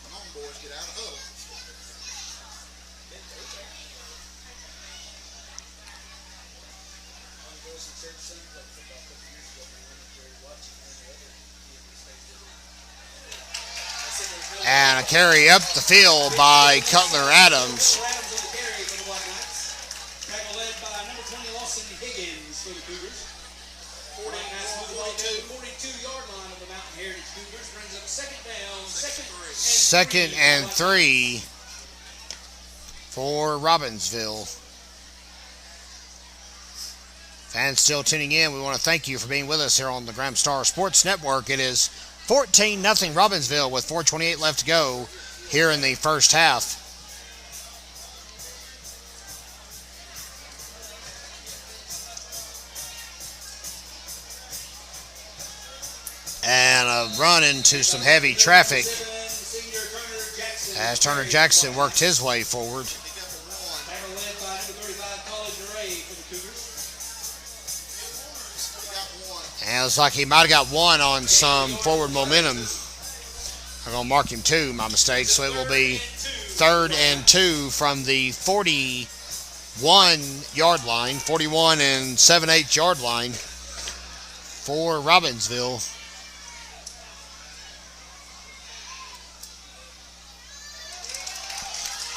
Come on, boys, get out of huddle. And a carry up the field by Cutler Adams. Adams on the carry for the Black Knights. Tackle led by number 20, Lawson Higgins for the Cougars. Black Knights move the ball to the 42-yard line of the Mountain Heritage Cougars. Brings up 2nd down, 2nd and 3 for Robbinsville. Fans still tuning in, we want to thank you for being with us here on the Graham Star Sports Network. It is 14-0 Robbinsville with 4:28 left to go here in the first half. And a run into some heavy traffic as Turner Jackson worked his way forward. tackle led by number 35, College Ray for the Cougars. And it looks like he might have got one on some forward momentum. I'm going to mark him 2, my mistake. So it will be 3rd and 2 from the 41-yard line, 41 and 7/8 yard line for Robbinsville.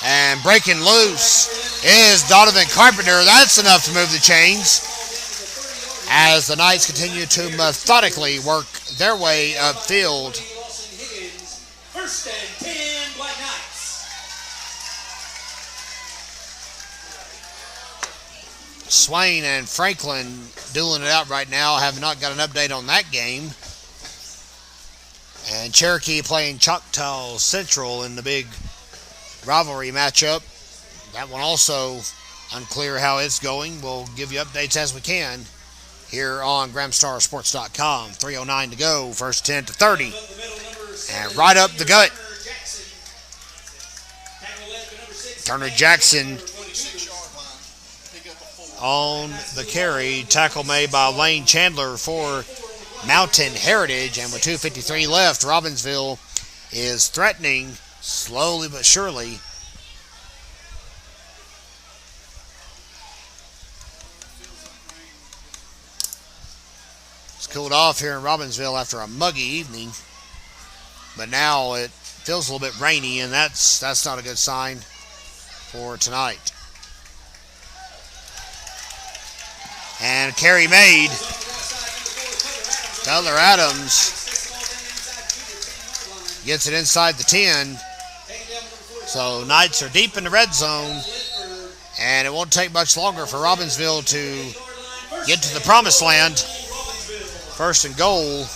And breaking loose is Donovan Carpenter. That's enough to move the chains as the Knights continue to methodically work their way upfield. Lawson Higgins, 1st and 10, Black Knights. Swain and Franklin dueling it out right now. Have not got an update on that game. And Cherokee playing Choctaw Central in the big rivalry matchup. That one also unclear how it's going. We'll give you updates as we can here on GrahamStarSports.com. 3:09 to go. 1st 10 to 30. And right up the gut. Turner Jackson on the carry. Tackle made by Lane Chandler for Mountain Heritage. And with 2:53 left, Robbinsville is threatening slowly but surely. It's cooled off here in Robbinsville after a muggy evening. But now it feels a little bit rainy, and that's not a good sign for tonight. And carry made. Cutler Adams gets it inside the 10. So Knights are deep in the red zone, and it won't take much longer for Robbinsville to get to the promised land. 1st and goal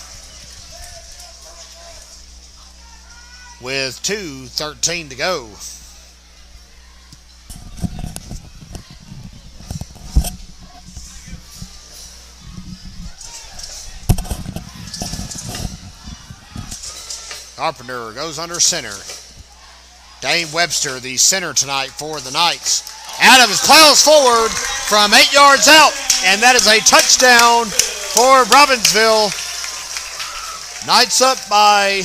with 2:13 to go. Carpenter goes under center. Dane Webster, the center tonight for the Knights. Adams plows forward from 8 yards out, and that is a touchdown for Robbinsville. Knights up by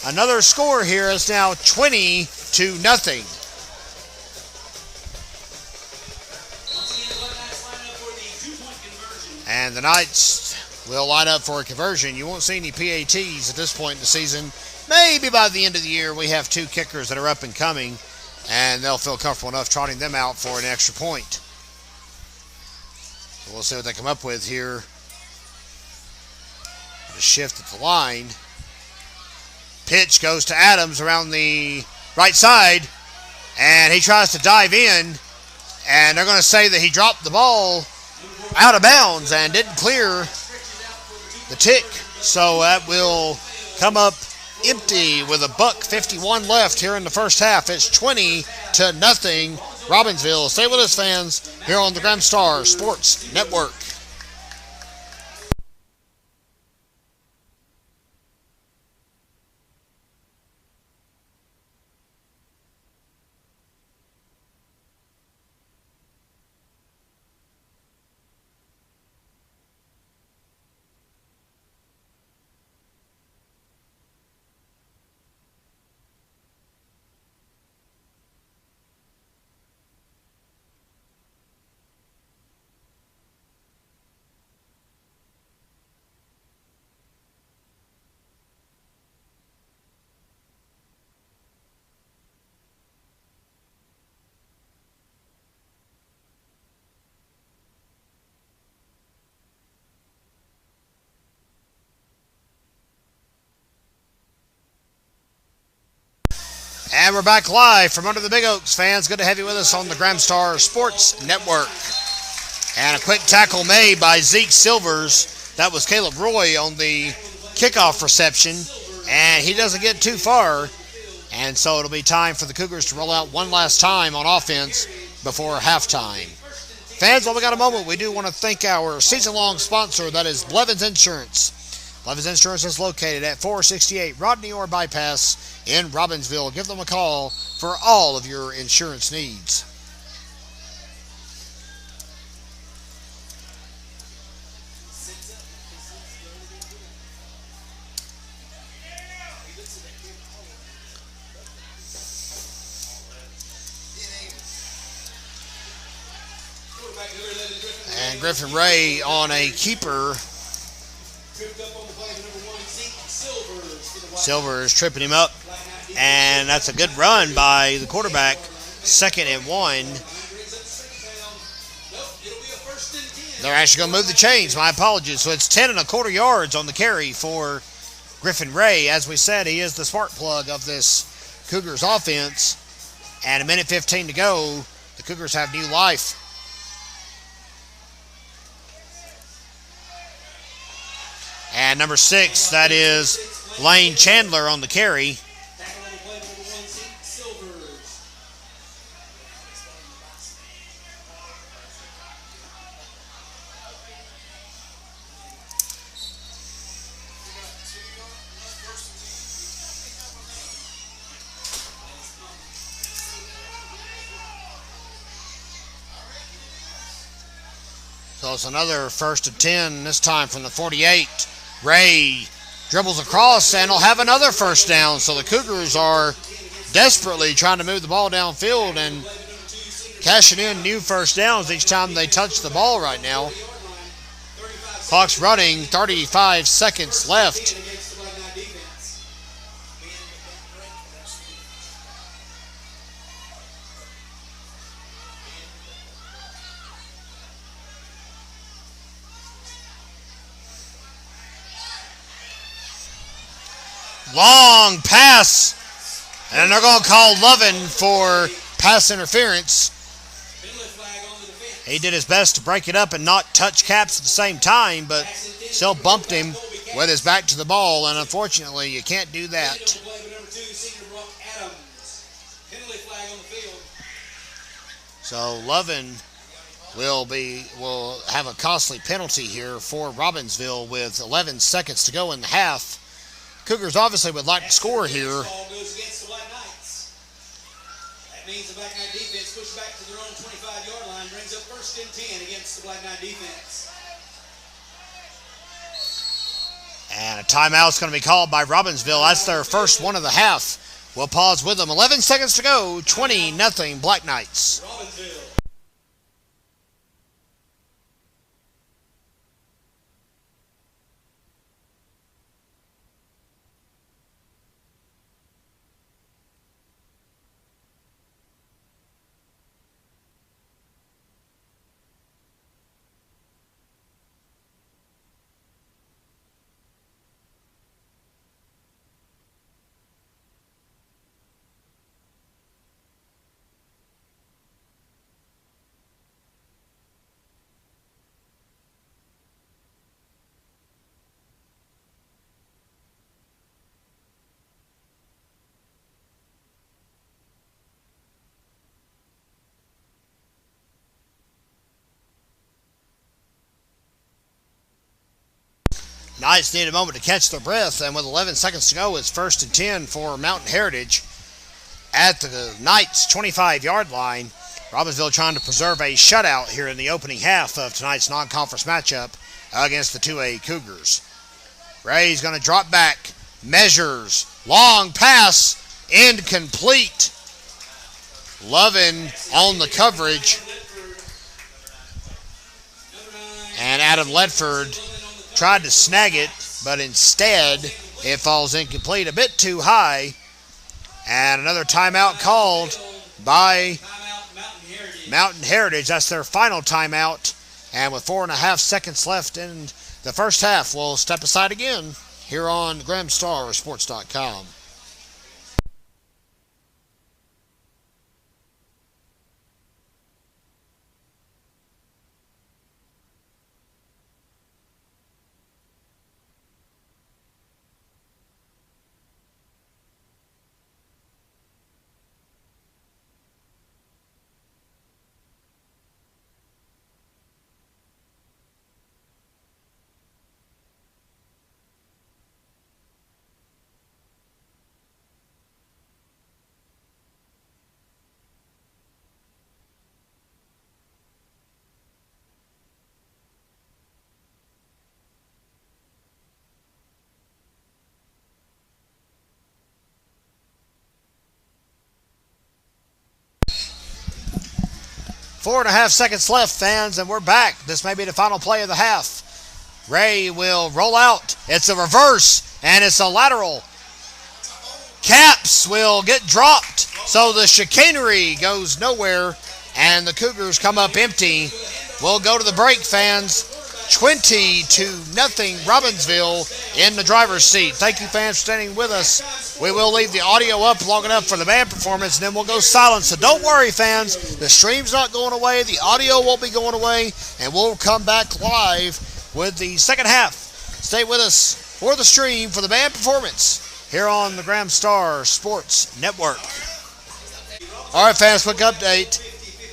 another score here. It's now 20-0. And the Knights will line up for a conversion. You won't see any PATs at this point in the season. Maybe by the end of the year, we have 2 kickers that are up and coming, and they'll feel comfortable enough trotting them out for an extra point. So we'll see what they come up with here. The shift at the line. Pitch goes to Adams around the right side, and he tries to dive in, and they're going to say that he dropped the ball out of bounds and didn't clear the tick. So that will come up empty with $1:51 left here in the first half. It's 20-0 Robbinsville. Stay with us, fans, here on the Grand Star Sports Network. And we're back live from under the Big Oaks, fans. Good to have you with us on the Grand Star Sports Network. And a quick tackle made by Zeke Silvers. That was Caleb Roy on the kickoff reception. And he doesn't get too far. And so it'll be time for the Cougars to roll out one last time on offense before halftime. Fans, while we got a moment, we do want to thank our season-long sponsor, that is Blevins Insurance. Blevins Insurance is located at 468 Rodney Orr Bypass in Robbinsville. Give them a call for all of your insurance needs. And Griffin Ray on a keeper. Silvers tripping him up, and that's a good run by the quarterback. 2nd and 1. They're actually going to move the chains. My apologies. So it's 10 1/4 yards on the carry for Griffin Ray. As we said, he is the spark plug of this Cougars offense. And 1:15 to go. The Cougars have new life. And number 6, that is Lane Chandler on the carry. So it's another 1st and 10, this time from the 48. Ray dribbles across and will have another first down. So the Cougars are desperately trying to move the ball downfield and cashing in new first downs each time they touch the ball right now. Clock's running, 35 seconds left. Long pass, and they're going to call Lovin for pass interference. He did his best to break it up and not touch Caps at the same time, but still bumped him with his back to the ball, and unfortunately you can't do that. So Lovin will have a costly penalty here for Robbinsville with 11 seconds to go in the half. Cougars obviously would like to score here. That means the Black Knight defense pushed back to their own 25-yard line, brings up 1st and 10 against the Black Knight defense. And a timeout's going to be called by Robbinsville. That's their first one of the half. We'll pause with them. 11 seconds to go. 20-0 Black Knights. Robbinsville. Knights need a moment to catch their breath, and with 11 seconds to go, it's 1st and 10 for Mountain Heritage at the Knights' 25-yard line. Robbinsville trying to preserve a shutout here in the opening half of tonight's non-conference matchup against the 2A Cougars. Ray's going to drop back, measures, long pass, incomplete. Lovin on the coverage, and Adam Ledford tried to snag it, but instead it falls incomplete, a bit too high. And another timeout called by Mountain Heritage. That's their final timeout. And with 4.5 seconds left in the first half, we'll step aside again here on GramStarSports.com. Four and a half seconds left, fans, and we're back. This may be the final play of the half. Ray will roll out. It's a reverse, and it's a lateral. Caps will get dropped, so the chicanery goes nowhere, and the Cougars come up empty. We'll go to the break, fans. 20-0 Robbinsville in the driver's seat. Thank you, fans, for standing with us. We will leave the audio up long enough for the band performance, and then we'll go silent. So don't worry, fans. The stream's not going away. The audio won't be going away, and we'll come back live with the second half. Stay with us for the stream for the band performance here on the Gramstar Sports Network. All right, fans, quick update.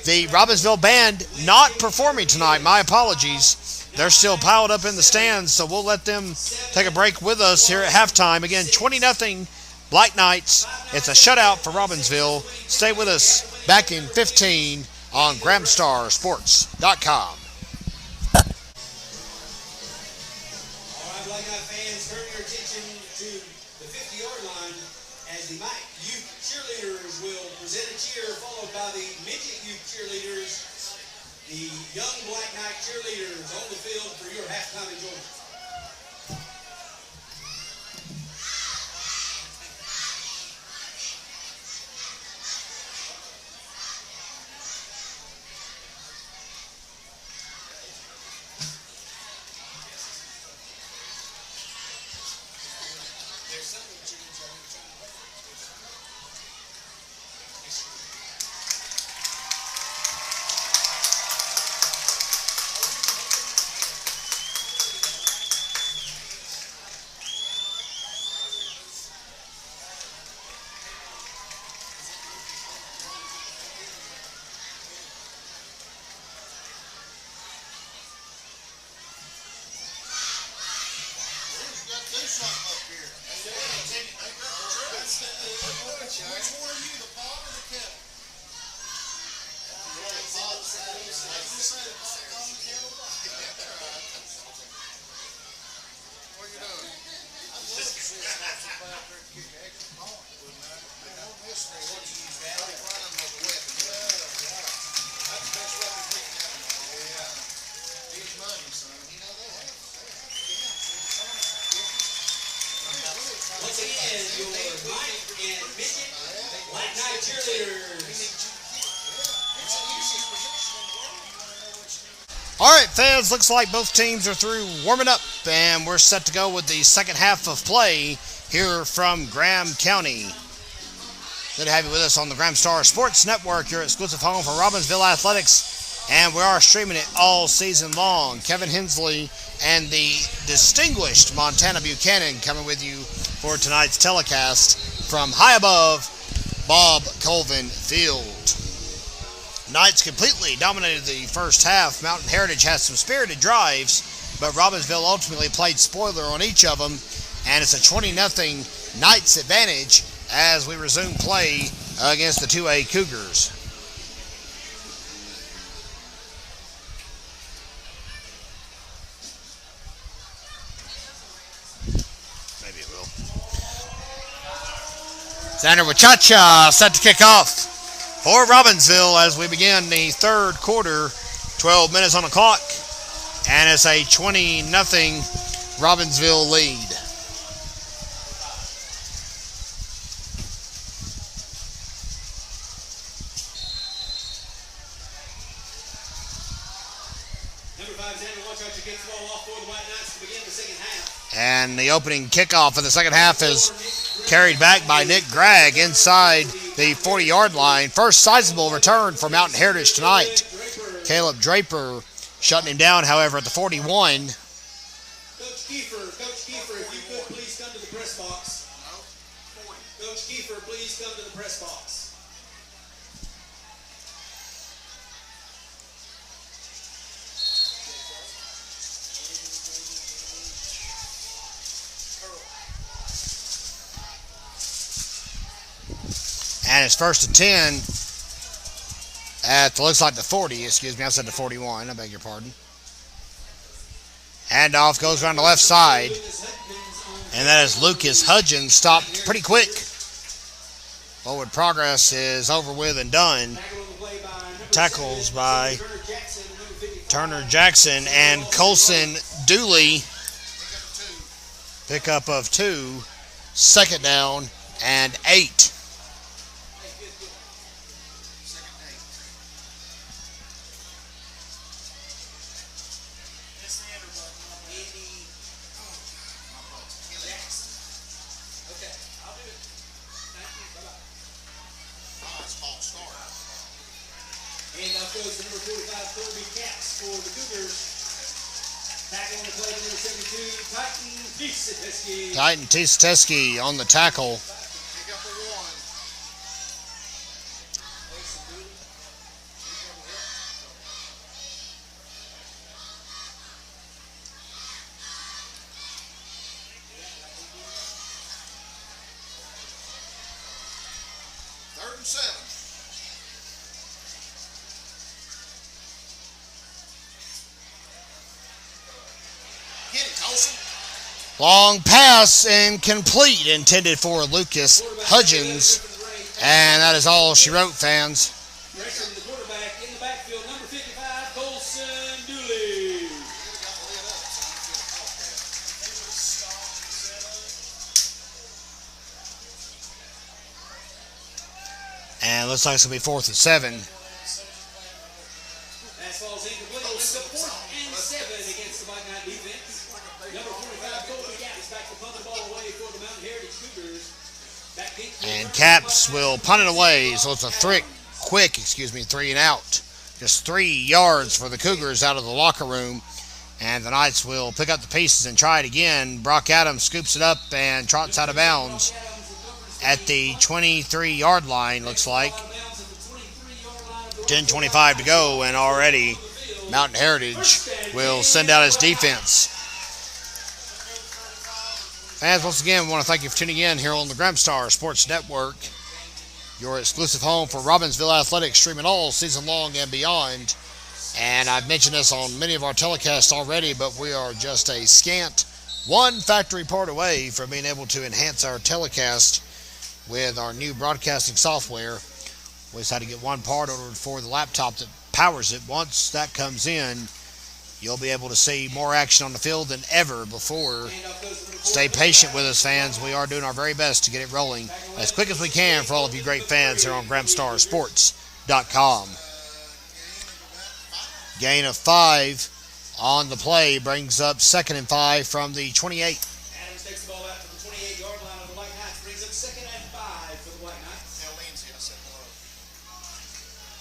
The Robbinsville band not performing tonight. My apologies. They're still piled up in the stands, so we'll let them take a break with us here at halftime. Again, 20-0 Black Knights. It's a shutout for Robbinsville. Stay with us back in 15 on GramStarSports.com. All right, Black Knight fans, turn your attention to the 50-yard line as the Mike Youth cheerleaders will present a cheer, followed by the midget youth cheerleaders. The young Black Knight cheerleaders on the field for your halftime enjoyment. Once again, your Mike and Midget Black Knight cheerleaders. All right, fans, looks like both teams are through warming up, and we're set to go with the second half of play here from Graham County. Good to have you with us on the Graham Star Sports Network, your exclusive home for Robbinsville Athletics, and we are streaming it all season long. Kevin Hensley and the distinguished Montana Buchanan coming with you for tonight's telecast from high above Bob Colvin Field. Knights completely dominated the first half. Mountain Heritage has some spirited drives, but Robbinsville ultimately played spoiler on each of them, and it's a 20-0 Knights advantage as we resume play against the 2A Cougars. Maybe it will. Xander Wachacha set to kick off for Robbinsville as we begin the third quarter. 12 minutes on the clock, and it's a 20-0 Robbinsville lead. Number 5, Xander Wachacha gets the ball off for the White Knights to begin the second half. And the opening kickoff of the second half is carried back by Nick Gregg inside the 40-yard line. First sizable return for Mountain Heritage tonight. Caleb Draper shutting him down, however, at the 41. Coach Kiefer, if you could please come to the press box. Coach Kiefer, please come to the press box. And it's 1st and 10 at, looks like the 40, excuse me, I said the 41, I beg your pardon. Handoff goes around the left side, and that is Lucas Hudgens, stopped pretty quick. Forward progress is over with and done. Tackles by Turner Jackson and Colson Dooley. Pickup of 2, second down and 8. Handoff goes to number 45, Colby Katz for the Cougars. Tackle on the play, number 72, Titan Tisateski. Titan Tisateski on the tackle. Pick up a 1. Third and 7. Get it, Colson. Long pass incomplete, intended for Lucas Hudgens. And that is all she wrote, fans. Direction the quarterback in the backfield, number 55, Colson Dooley. And it looks like it's going to be 4th and 7. Pass falls incomplete. It's a 4th and 7 against the White Knight defense. Number 45, Colby Katz back to punt the ball away for the Mountain Heritage Cougars. Back deep. And Caps will punt it away, so it's a quick 3 and out. Just 3 yards for the Cougars out of the locker room. And the Knights will pick up the pieces and try it again. Brock Adams scoops it up and trots out of bounds at the 23-yard line, looks like. 10:25 to go, and already Mountain Heritage will send out its defense. Fans, once again, we want to thank you for tuning in here on the Graham Star Sports Network, your exclusive home for Robbinsville Athletics, streaming all season long and beyond. And I've mentioned this on many of our telecasts already, but we are just a scant one factory part away from being able to enhance our telecast with our new broadcasting software. We just had to get one part ordered for the laptop that powers it. Once that comes in, you'll be able to see more action on the field than ever before. Stay patient with us, fans. We are doing our very best to get it rolling as quick as we can for all of you great fans here on GramstarSports.com. Gain of 5 on the play brings up 2nd and 5 from the 28. Adams takes the ball out to the 28-yard line of the White Knights, brings up 2nd and 5 for the White Knights. Tell Lindsay I said hello.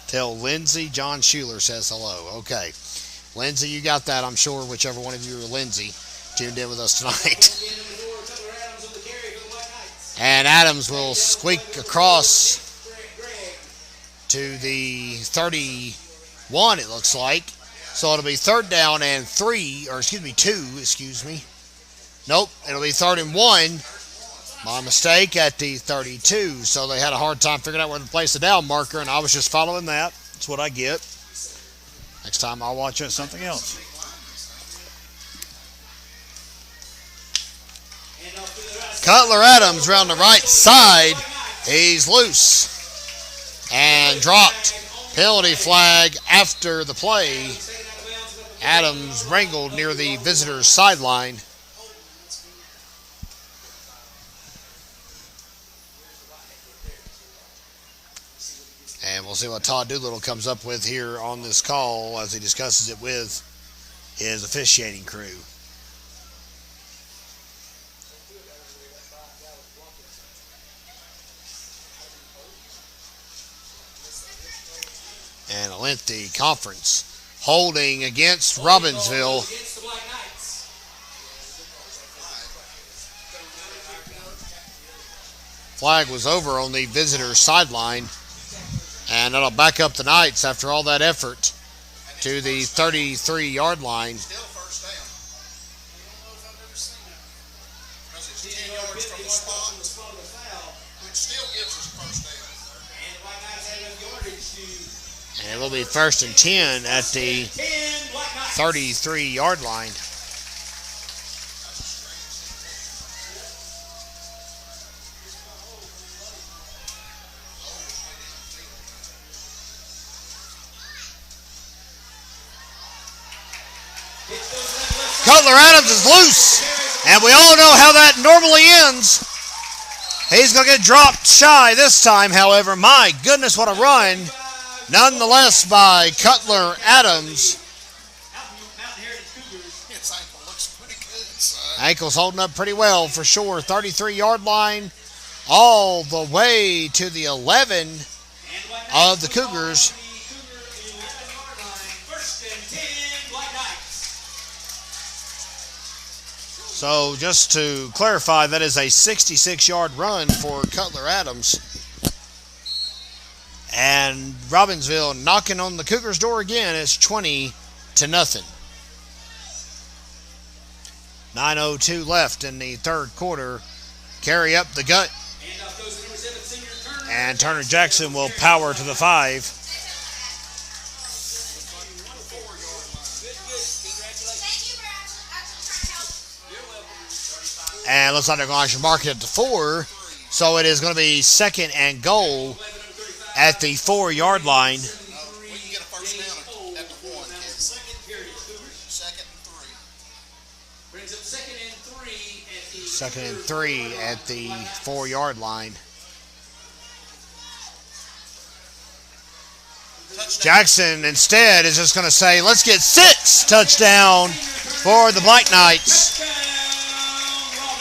Tell Lindsay John Schuler says hello. Okay. Lindsay, you got that, I'm sure, whichever one of you are Lindsay tuned in with us tonight. And Adams will squeak across to the 31, it looks like. So it'll be 3rd down and 2. Nope, it'll be 3rd and 1. My mistake at the 32. So they had a hard time figuring out where to place the down marker, and I was just following that. That's what I get. Next time I'll watch something else. Cutler Adams around the right side. He's loose and dropped. Penalty flag after the play. Adams wrangled near the visitor's sideline. And we'll see what Todd Doolittle comes up with here on this call as he discusses it with his officiating crew. And a lengthy conference holding against Robbinsville. Flag was over on the visitor's sideline. And that'll back up the Knights after all that effort to the 33-yard line. Still first down. Because it's 10 yards from the spot, which still gives us first down. And it'll be 1st and 10 at the 33-yard line. Cutler Adams is loose, and we all know how that normally ends. He's going to get dropped shy this time, however. My goodness, what a run. Nonetheless, by Cutler Adams. His ankle looks pretty good, son. Ankle's holding up pretty well for sure. 33-yard line all the way to the 11 of the Cougars. So just to clarify, that is a 66-yard run for Cutler Adams. And Robbinsville knocking on the Cougars' door again. It's 20-0. 9:02 left in the 3rd quarter. Carry up the gut. And Turner Jackson will power to the 5. And looks like they're going to actually mark it at the 4. So it is going to be 2nd and goal at the 4-yard line. We can get a first down at the 1, kids. 2nd and 3. 2nd and 3 at the 4-yard line. Jackson instead is just going to say, let's get 6. Touchdown for the Black Knights.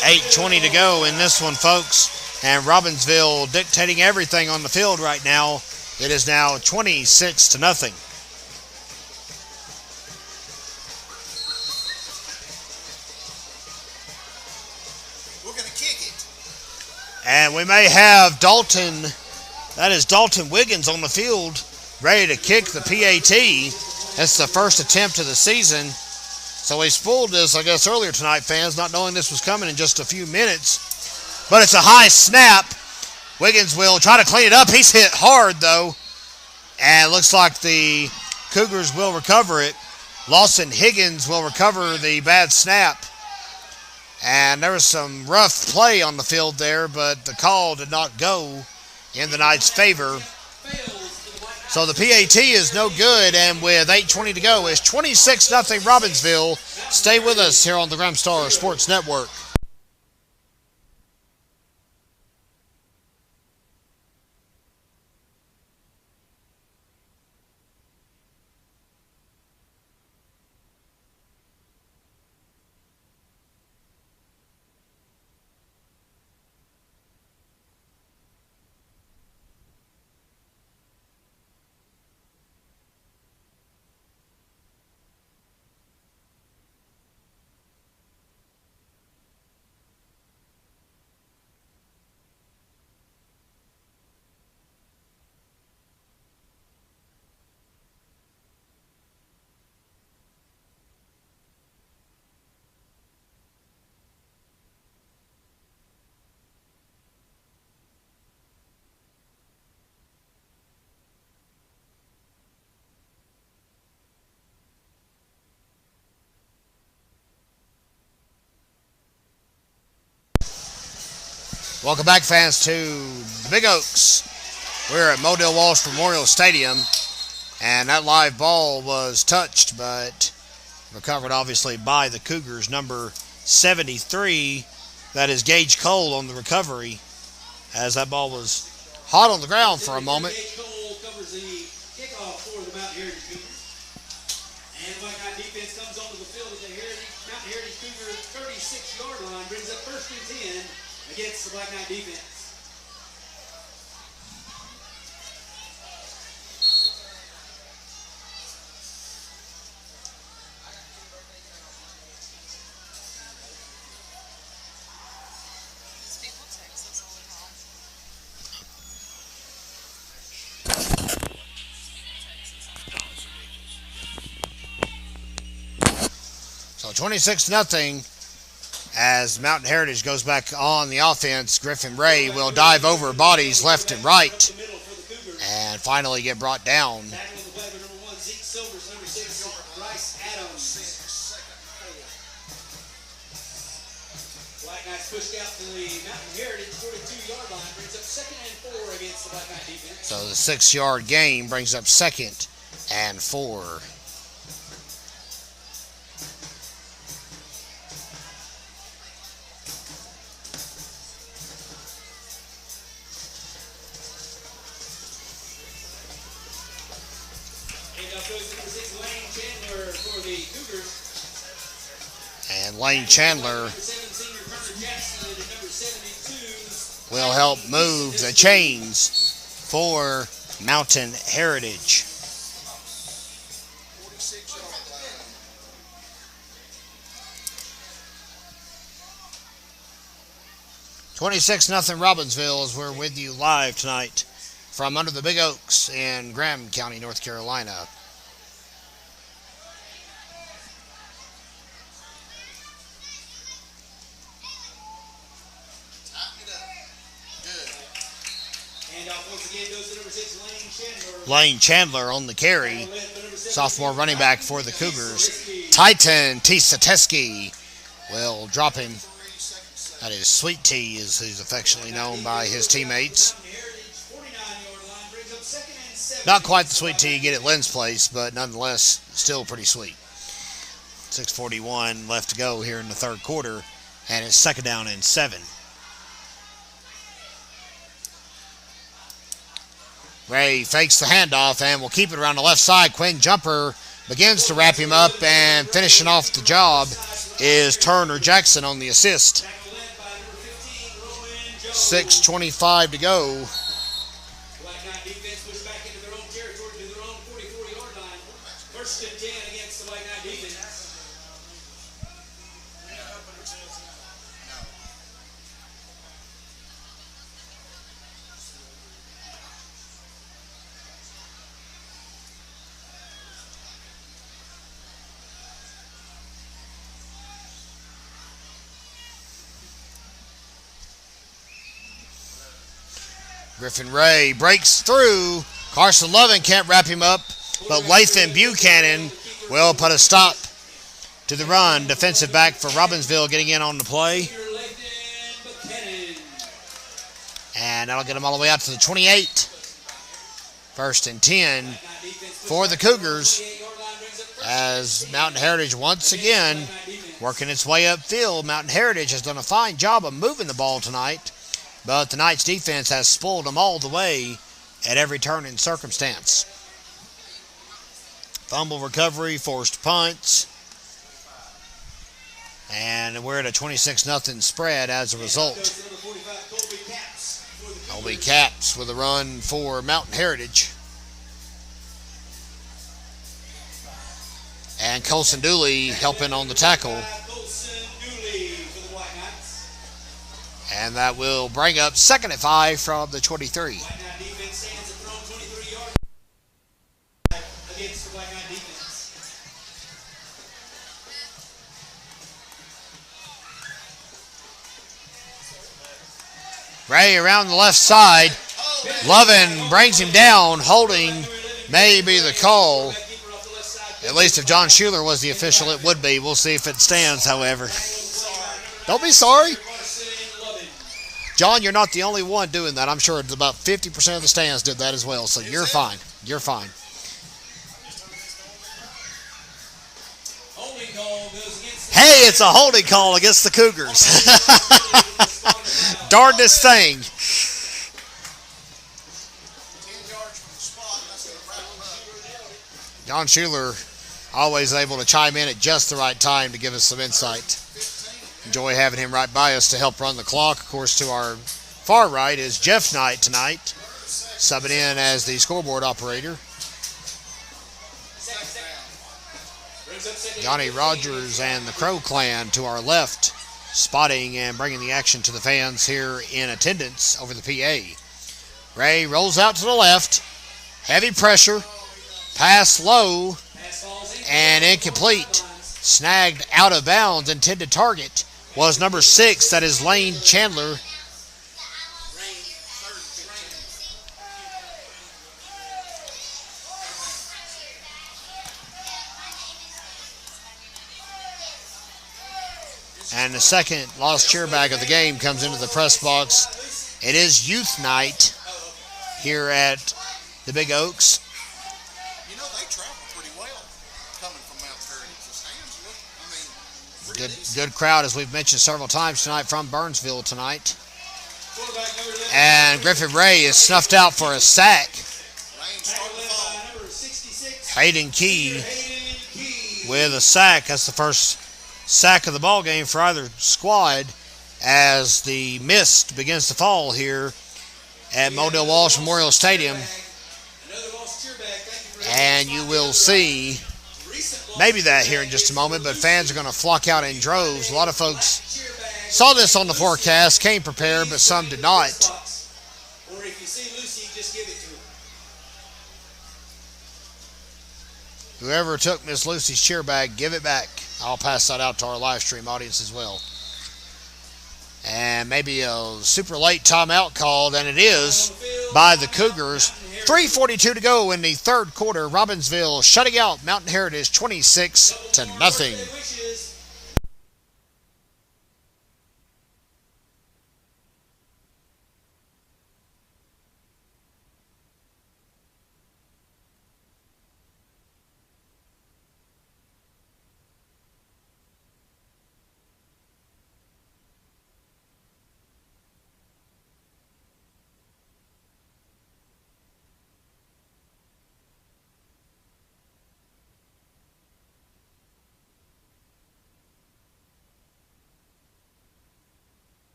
8:20 to go in this one, folks. And Robbinsville dictating everything on the field right now. It is now 26-0. We're going to kick it. And we may have Dalton, that is Dalton Wiggins on the field, ready to kick the PAT. That's the first attempt of the season. So we spoiled this, I guess, earlier tonight, fans, not knowing this was coming in just a few minutes. But it's a high snap. Wiggins will try to clean it up. He's hit hard, though. And it looks like the Cougars will recover it. Lawson Higgins will recover the bad snap. And there was some rough play on the field there, but the call did not go in the Knights' favor. So the PAT is no good, and with 8:20 to go, it's 26-0 Robbinsville. Stay with us here on the Graham Star Sports Network. Welcome back, fans, to the Big Oaks. We're at Modell Walsh Memorial Stadium, and that live ball was touched, but recovered, obviously, by the Cougars. Number 73, that is Gage Cole on the recovery, as that ball was hot on the ground for a moment. Gage Cole covers the kickoff for the Mountain Heritage Cougars. And the Black Knight defense comes onto the field at the Mountain Heritage Cougar 36-yard line, brings up 1st and 10 against the Black Knight defense. So 26-0 as Mountain Heritage goes back on the offense. Griffin Ray will dive over bodies left and right and finally get brought down. Black Knights pushed out to the Mountain Heritage 42-yard line, brings up 2nd and 4 against the Black Knight defense. So the 6-yard gain brings up 2nd and 4. And Lane Chandler will help move the chains for Mountain Heritage. $26-0 Robbinsville as we're with you live tonight from under the Big Oaks in Graham County, North Carolina. Lane Chandler on the carry. Sophomore running back for the Cougars. Titan T. Sateski will drop him. That is Sweet Tea, as he's affectionately known by his teammates. Not quite the Sweet Tea you get at Lynn's Place, but nonetheless, still pretty sweet. 6:41 left to go here in the third quarter, and it's 2nd down and 7. Ray fakes the handoff and will keep it around the left side. Quinn Jumper begins to wrap him up, and finishing off the job is Turner Jackson on the assist. 6:25 to go. Black Knight defense pushed back into their own territory to their own 44-yard line. 1st and 10 against the Black Knight defense. Griffin Ray breaks through. Carson Lovin can't wrap him up, but Lathan Buchanan will put a stop to the run. Defensive back for Robbinsville getting in on the play. And that'll get them all the way out to the 28. 1st and 10 for the Cougars as Mountain Heritage once again working its way upfield. Mountain Heritage has done a fine job of moving the ball tonight, but the Knights defense has spoiled them all the way at every turn and circumstance. Fumble recovery, forced punts, and we're at a 26-0 spread as a result. Colby Caps with a run for Mountain Heritage. And Colson Dooley helping on the tackle. And that will bring up 2nd and 5 from the 23. Ray around the left side. Lovin brings him down. Holding may be the call. At least if John Schuler was the official, it would be. We'll see if it stands, however. Don't be sorry. John, you're not the only one doing that. I'm sure about 50% of the stands did that as well, so you're fine. You're fine. Hey, it's a holding call against the Cougars. Darndest thing. John Schuler always able to chime in at just the right time to give us some insight. Enjoy having him right by us to help run the clock. Of course, to our far right is Jeff Knight tonight, subbing in as the scoreboard operator. Johnny Rogers and the Crow Clan to our left, spotting and bringing the action to the fans here in attendance over the PA. Ray rolls out to the left. Heavy pressure. Pass low and incomplete. Snagged out of bounds. Intended target was number 6. That is Lane Chandler. And the second lost chair bag of the game comes into the press box. It is youth night here at the Big Oaks. You know, they travel pretty well coming from Mount Heritage. The stands look, Good crowd, as we've mentioned several times tonight, from Burnsville tonight. And Griffin Ray is snuffed out for a sack. Hayden Key with a sack. That's the first sack of the ball game for either squad as the mist begins to fall here at Modell Walsh Memorial Stadium. And you will see maybe that here in just a moment, but fans are going to flock out in droves. A lot of folks saw this on the forecast, came prepared, but some did not. Or if you see Lucy, just give it to her. Whoever took Miss Lucy's cheer bag, give it back. I'll pass that out to our live stream audience as well. And maybe a super late timeout called, and it is by the Cougars. 3:42 to go in the third quarter. Robbinsville shutting out Mountain Heritage 26-0.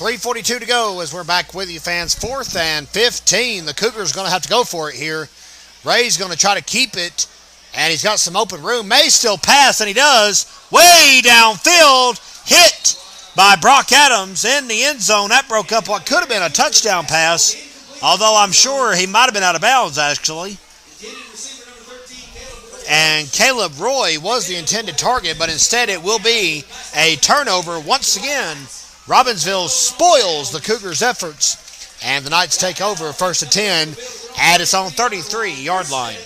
.342 to go as we're back with you, fans. 4th and 15. The Cougars going to have to go for it here. Ray's going to try to keep it And he's got some open room. May still pass, and he does. Way downfield. Hit by Brock Adams in the end zone. That broke up what could have been a touchdown pass. Although I'm sure he might have been out of bounds, actually. And Caleb Roy was the intended target, but instead it will be a turnover once again. Robbinsville spoils the Cougars' efforts, and the Knights take over 1st and 10 at its own 33-yard line.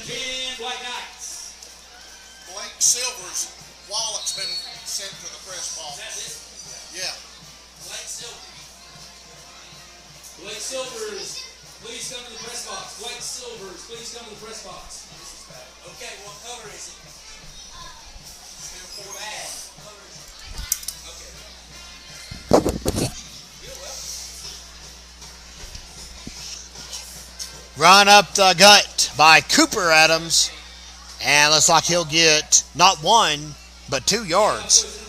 Blake Silver's wallet's been sent to the press box. Yeah. Blake Silvers, please come to the press box. Blake Silvers, please come to the press box. Okay, what color is it? Still bad. Okay. Run up the gut by Cooper Adams. And looks like he'll get not 1, but 2 yards.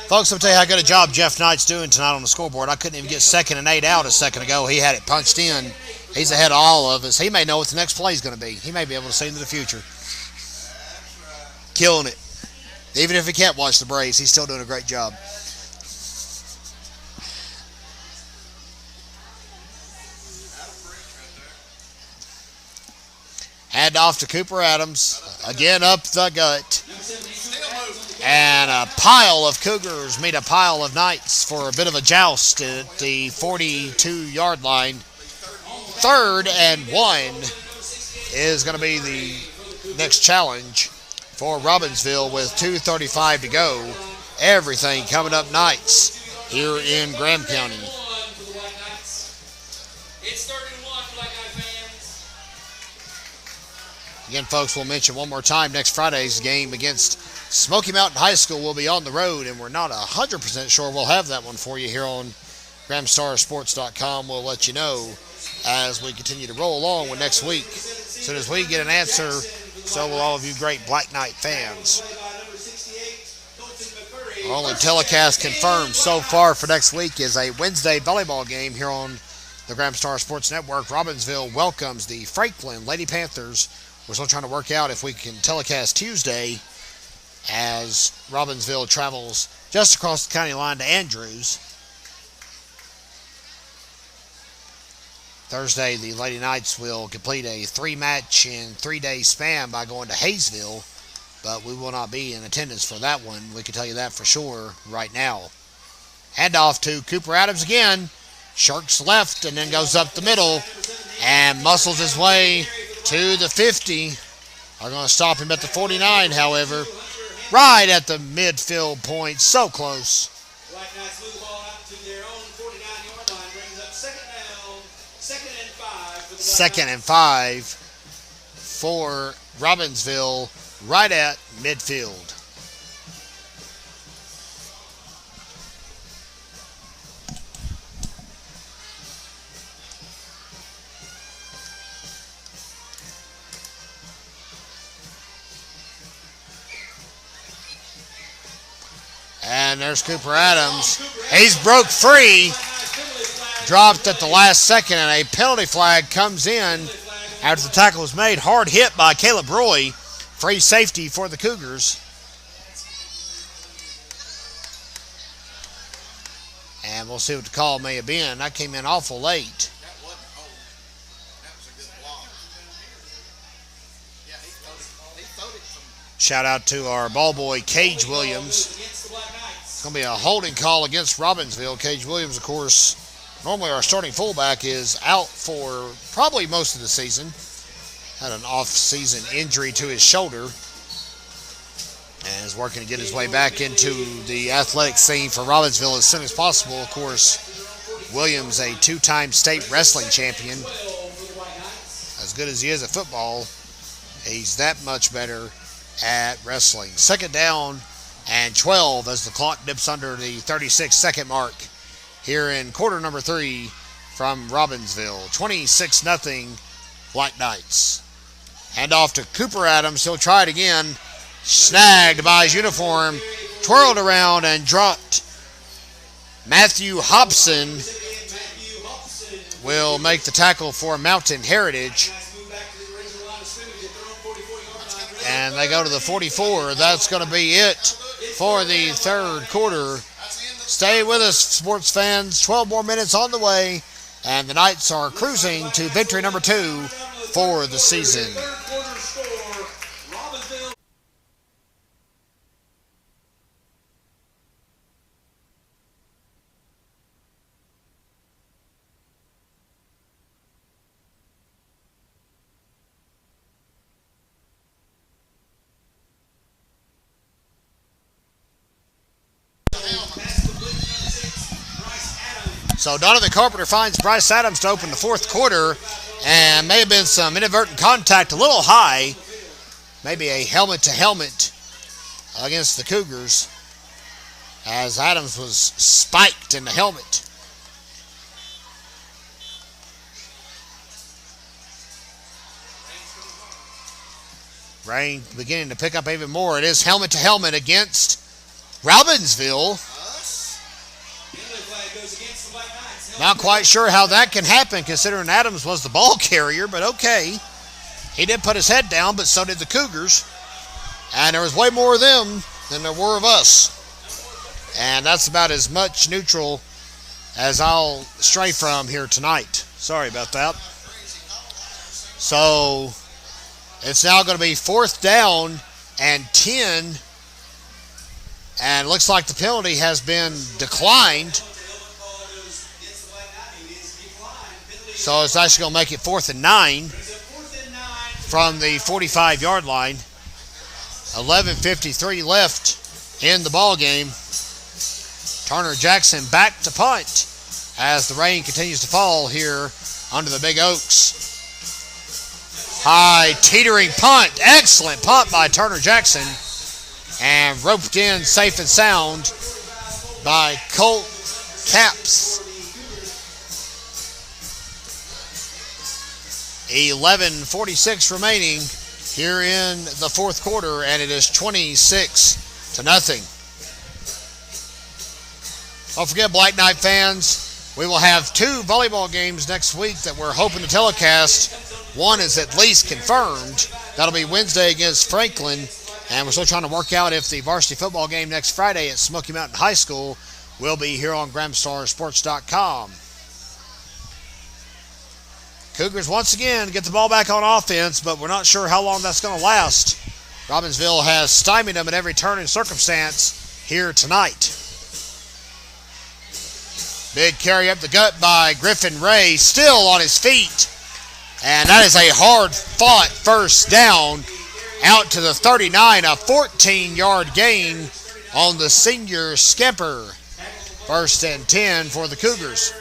Folks, I'll tell you how good a job Jeff Knight's doing tonight on the scoreboard. I couldn't even get 2nd and 8 out a second ago. He had it punched in. He's ahead of all of us. He may know what the next play is going to be. He may be able to see into the future. Killing it. Even if he can't watch the Braves, he's still doing a great job. Hand off to Cooper Adams. Again up the gut. And a pile of Cougars meet a pile of Knights for a bit of a joust at the 42-yard line. 3rd and 1 is going to be the next challenge for Robbinsville with 2:35 to go. Everything coming up Knights here in Graham County. It's 3rd and 1, Black Knight fans. Again, folks, we'll mention one more time next Friday's game against Smoky Mountain High School will be on the road, and we're not 100% sure we'll have that one for you here on GramStarSports.com. We'll let you know as we continue to roll along with next week. As soon as we get an answer, so will all of you great Black Knight fans. Our only telecast confirmed so far for next week is a Wednesday volleyball game here on the Graham Star Sports Network. Robbinsville welcomes the Franklin Lady Panthers. We're still trying to work out if we can telecast Tuesday, as Robbinsville travels just across the county line to Andrews. Thursday, the Lady Knights will complete a 3-match in 3-day span by going to Hayesville, but we will not be in attendance for that one. We can tell you that for sure right now. Handoff to Cooper Adams again. Sharks left and then goes up the middle and muscles his way to the 50. Are going to stop him at the 49, however. Right at the midfield point, so close. Black Knights move the ball out to their own 49-yard line, brings up 2nd down, 2nd and 5 for the Black 2nd and 5 for Robbinsville, right at midfield. And there's Cooper Adams. He's broke free. Dropped at the last second, and a penalty flag comes in after the tackle was made. Hard hit by Caleb Roy. Free safety for the Cougars. And we'll see what the call may have been. That came in awful late. That wasn't hold. That was a good block. Yeah, he throwed it from. Shout out to our ball boy, Cage Williams. It's going to be a holding call against Robbinsville. Cage Williams, of course, normally our starting fullback, is out for probably most of the season. Had an off-season injury to his shoulder and is working to get his way back into the athletic scene for Robbinsville as soon as possible. Of course, Williams, a 2-time state wrestling champion. As good as he is at football, he's that much better at wrestling. 2nd down and 12 as the clock dips under the 36-second mark here in quarter number 3 from Robbinsville. 26-0 Black Knights. Hand off to Cooper Adams. He'll try it again. Snagged by his uniform. Twirled around and dropped. Matthew Hobson will make the tackle for Mountain Heritage. And they go to the 44. That's going to be it for the third quarter. Stay with us, sports fans. 12 more minutes on the way. And the Knights are cruising to victory number 2 for the season. So Donovan Carpenter finds Bryce Adams to open the fourth quarter, and may have been some inadvertent contact a little high, maybe a helmet-to-helmet against the Cougars, as Adams was spiked in the helmet. Rain beginning to pick up even more. It is helmet-to-helmet against Robbinsville. Not quite sure how that can happen considering Adams was the ball carrier, but okay. He did put his head down, but so did the Cougars. And there was way more of them than there were of us. And that's about as much neutral as I'll stray from here tonight. Sorry about that. So it's now going to be 4th down and 10. And it looks like the penalty has been declined. So it's actually going to make it 4th and 9 from the 45-yard line. 11:53 left in the ball game. Turner Jackson back to punt as the rain continues to fall here under the Big Oaks. High teetering punt. Excellent punt by Turner Jackson. And roped in safe and sound by Colt Capps. 11:46 remaining here in the fourth quarter, and it is 26-0. Don't forget, Black Knight fans, we will have 2 volleyball games next week that we're hoping to telecast. One is at least confirmed. That'll be Wednesday against Franklin, and we're still trying to work out if the varsity football game next Friday at Smoky Mountain High School will be here on GramStarSports.com. Cougars once again get the ball back on offense, but we're not sure how long that's going to last. Robbinsville has stymied them at every turn and circumstance here tonight. Big carry up the gut by Griffin Ray, still on his feet. And that is a hard-fought first down out to the 39, a 14-yard gain on the senior skipper. 1st and 10 for the Cougars.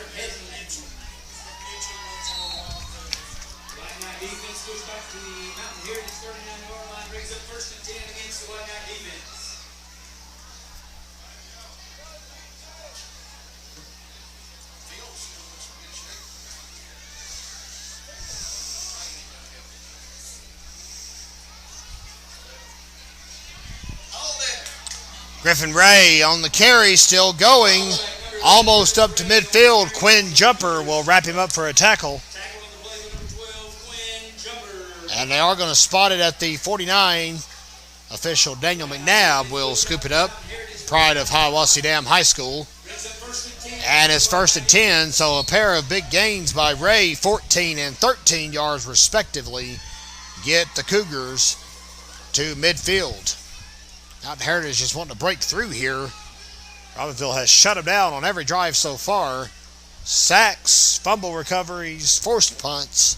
Griffin Ray on the carry, still going, almost up to midfield. Quinn Jumper will wrap him up for a tackle. And they are going to spot it at the 49. Official Daniel McNabb will scoop it up. Pride of Hiawassee Dam High School. And it's 1st and 10, so a pair of big gains by Ray, 14 and 13 yards respectively, get the Cougars to midfield. Mountain Heritage just wanting to break through here. Robbinsville has shut them down on every drive so far. Sacks, fumble recoveries, forced punts,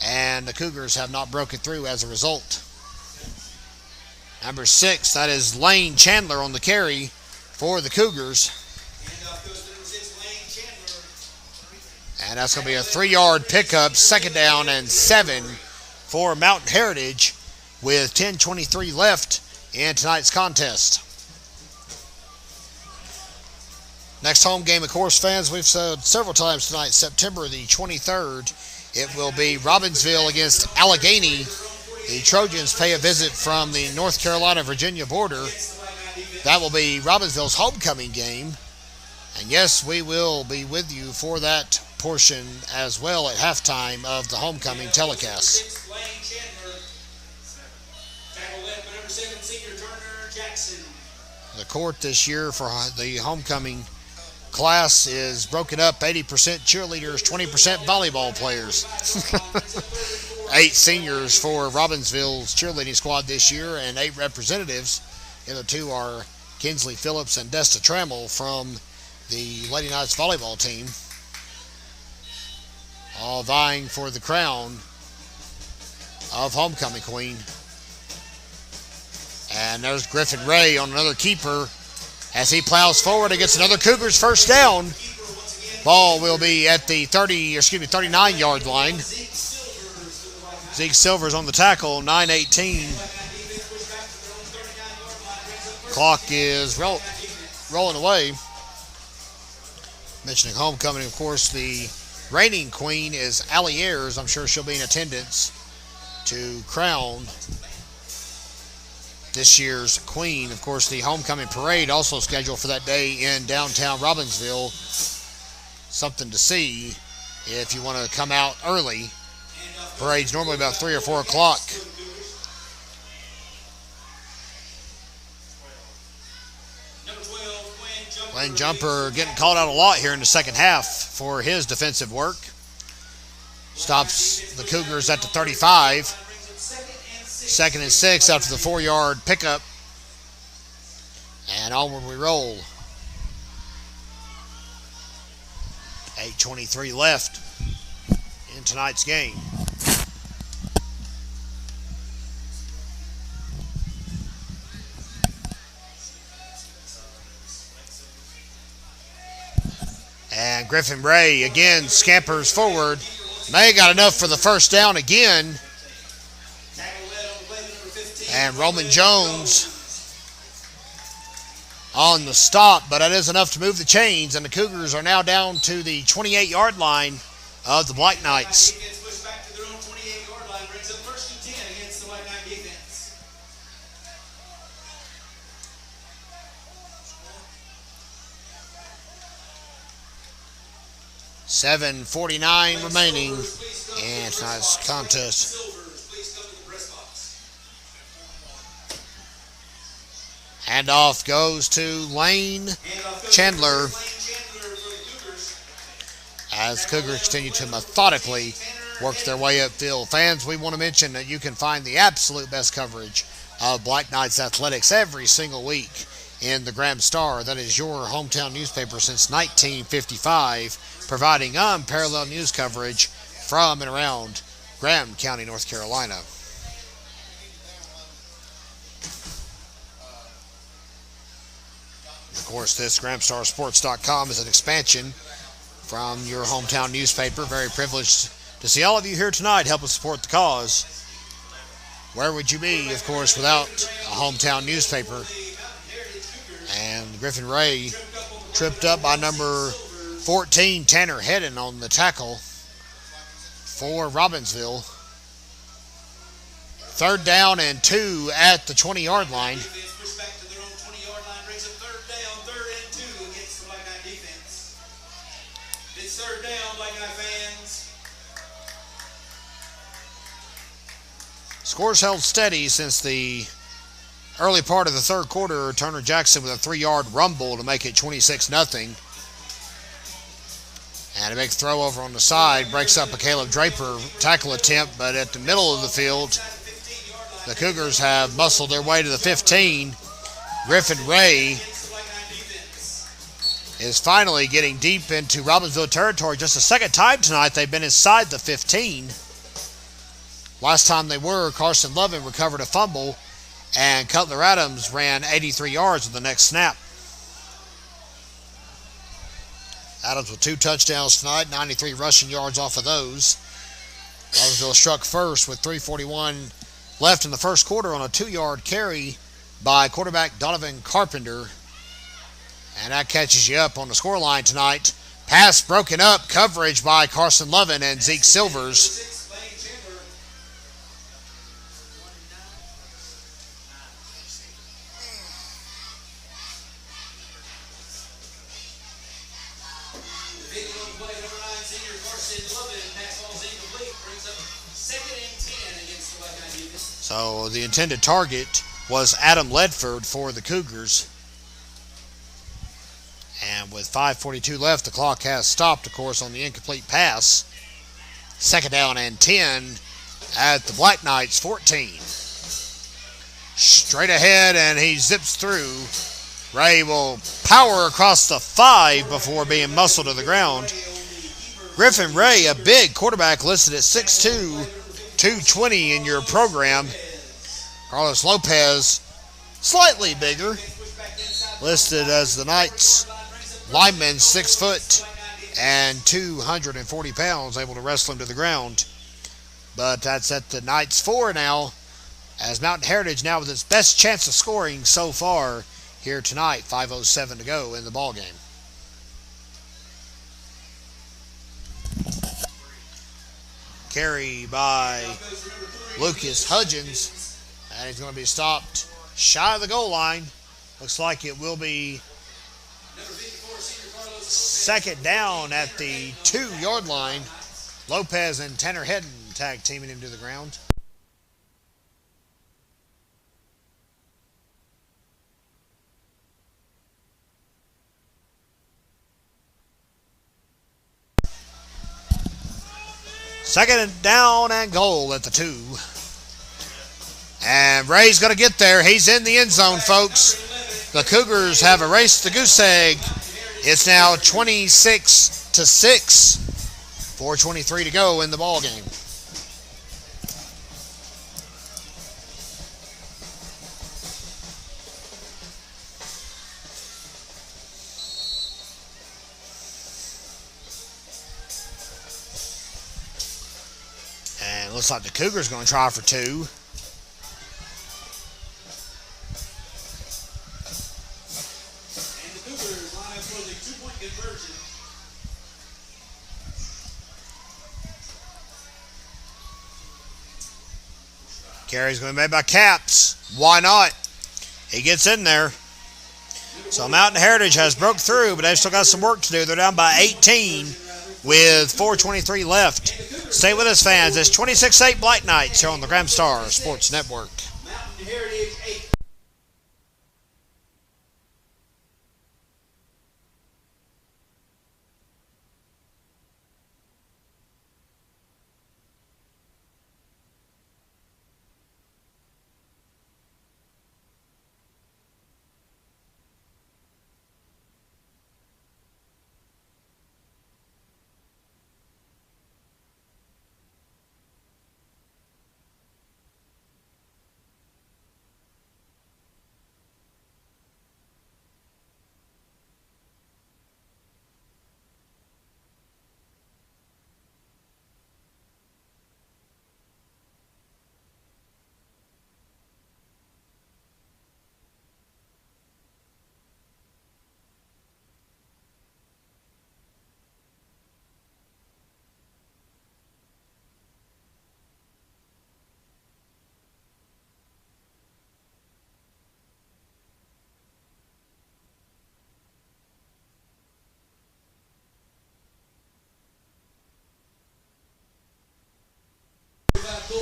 and the Cougars have not broken through as a result. Number 6, that is Lane Chandler on the carry for the Cougars. And that's going to be a 3-yard pickup, 2nd down and 7 for Mountain Heritage with 10:23 left in tonight's contest. Next home game, of course, fans, we've said several times tonight, September the 23rd, it will be Robbinsville against Allegheny. The Trojans pay a visit from the North Carolina-Virginia border. That will be Robbinsville's homecoming game. And yes, we will be with you for that portion as well at halftime of the homecoming telecast. The court this year for the homecoming class is broken up 80% cheerleaders, 20% volleyball players. 8 seniors for Robbinsville's cheerleading squad this year, and 8 representatives. The other 2 are Kinsley Phillips and Desta Trammell from the Lady Knights volleyball team, all vying for the crown of homecoming queen. And there's Griffin Ray on another keeper as he plows forward and gets another Cougars first down. Ball will be at the 39-yard line. Zeke Silvers on the tackle, 9:18. Clock is rolling away. Mentioning homecoming, of course, the reigning queen is Allie Ayers. I'm sure she'll be in attendance to crown this year's queen. Of course, the homecoming parade also scheduled for that day in downtown Robbinsville. Something to see if you want to come out early. Parade's normally about 3 or 4 o'clock. Glenn Jumper getting called out a lot here in the second half for his defensive work. Stops the Cougars at the 35. 2nd and 6 after the 4-yard pickup. And onward we roll. 8:23 left in tonight's game. And Griffin Ray again scampers forward. May got enough for the first down again. And Roman Jones on the stop, but that is enough to move the chains, and the Cougars are now down to the 28-yard line of the Black Knights. $7:49 remaining in tonight's contest. Handoff goes to Lane Chandler as the Cougars continue to methodically work their way upfield. Fans, we want to mention that you can find the absolute best coverage of Black Knights athletics every single week in the Graham Star. That is your hometown newspaper since 1955, providing unparalleled news coverage from and around Graham County, North Carolina. Of course, this GrahamStarSports.com is an expansion from your hometown newspaper. Very privileged to see all of you here tonight help us support the cause. Where would you be, of course, without a hometown newspaper? And Griffin Ray tripped up by number 14, Tanner Hedden, on the tackle for Robbinsville. 3rd down and 2 at the 20-yard line. Scores held steady since the early part of the third quarter. Turner Jackson with a 3-yard rumble to make it 26-0. And a big throw over on the side breaks up a Caleb Draper tackle attempt, but at the middle of the field, the Cougars have muscled their way to the 15. Griffin Ray is finally getting deep into Robbinsville territory. Just the second time tonight they've been inside the 15. Last time they were, Carson Lovin recovered a fumble, and Cutler Adams ran 83 yards with the next snap. Adams with 2 touchdowns tonight, 93 rushing yards off of those. Robbinsville struck first with 3:41 left in the first quarter on a 2-yard carry by quarterback Donovan Carpenter. And that catches you up on the scoreline tonight. Pass broken up, coverage by Carson Lovin and Zeke Silvers. play, number 9 senior Varsity Lovin. Pass ball's incomplete. Brings up 2nd and 10 against the Buckeye defense. So the intended target was Adam Ledford for the Cougars. And with 5:42 left, the clock has stopped, of course, on the incomplete pass. 2nd down and 10 at the Black Knights 14. Straight ahead, and he zips through. Ray will power across the 5 before being muscled to the ground. Griffin Ray, a big quarterback, listed at 6'2", 220 in your program. Carlos Lopez, slightly bigger, listed as the Knights lineman, 6 foot and 240 pounds, able to wrestle him to the ground. But that's at the Knights 4 now, as Mountain Heritage now with its best chance of scoring so far here tonight. 5:07 to go in the ball game. Carry by Lucas Hudgens, and he's going to be stopped shy of the goal line. Looks like it will be 2nd down at the 2-yard line. Lopez and Tanner Hedden tag teaming him to the ground. Second down and goal at the 2. And Ray's going to get there. He's in the end zone, folks. The Cougars have erased the goose egg. It's now 26-6. 4:23 to go in the ball game. And it looks like the Cougars going to try for 2. Carry's going to be made by Caps. Why not? He gets in there. So Mountain Heritage has broke through, but they've still got some work to do. They're down by 18 with 4:23 left. Stay with us, fans. It's 26-8 Black Knights here on the Graham Star Sports Network. Mountain Heritage 8.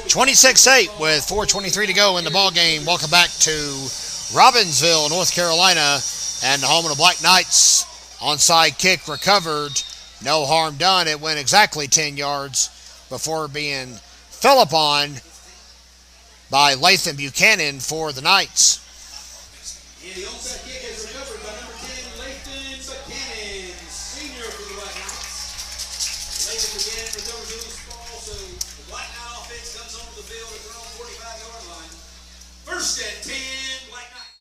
(26-8) with 4:23 to go in the ball game. Welcome back to Robbinsville, North Carolina, and the home of the Black Knights. Onside kick recovered. No harm done. It went exactly 10 yards before being fell upon by Latham Buchanan for the Knights. And the onside kick is recovered by number 10, Latham Buchanan, senior for the Black Knights. Latham Buchanan recovers the loose ball, so the Black Knight offense comes onto the field at their own 45-yard line. 1st and 10, Black Knights.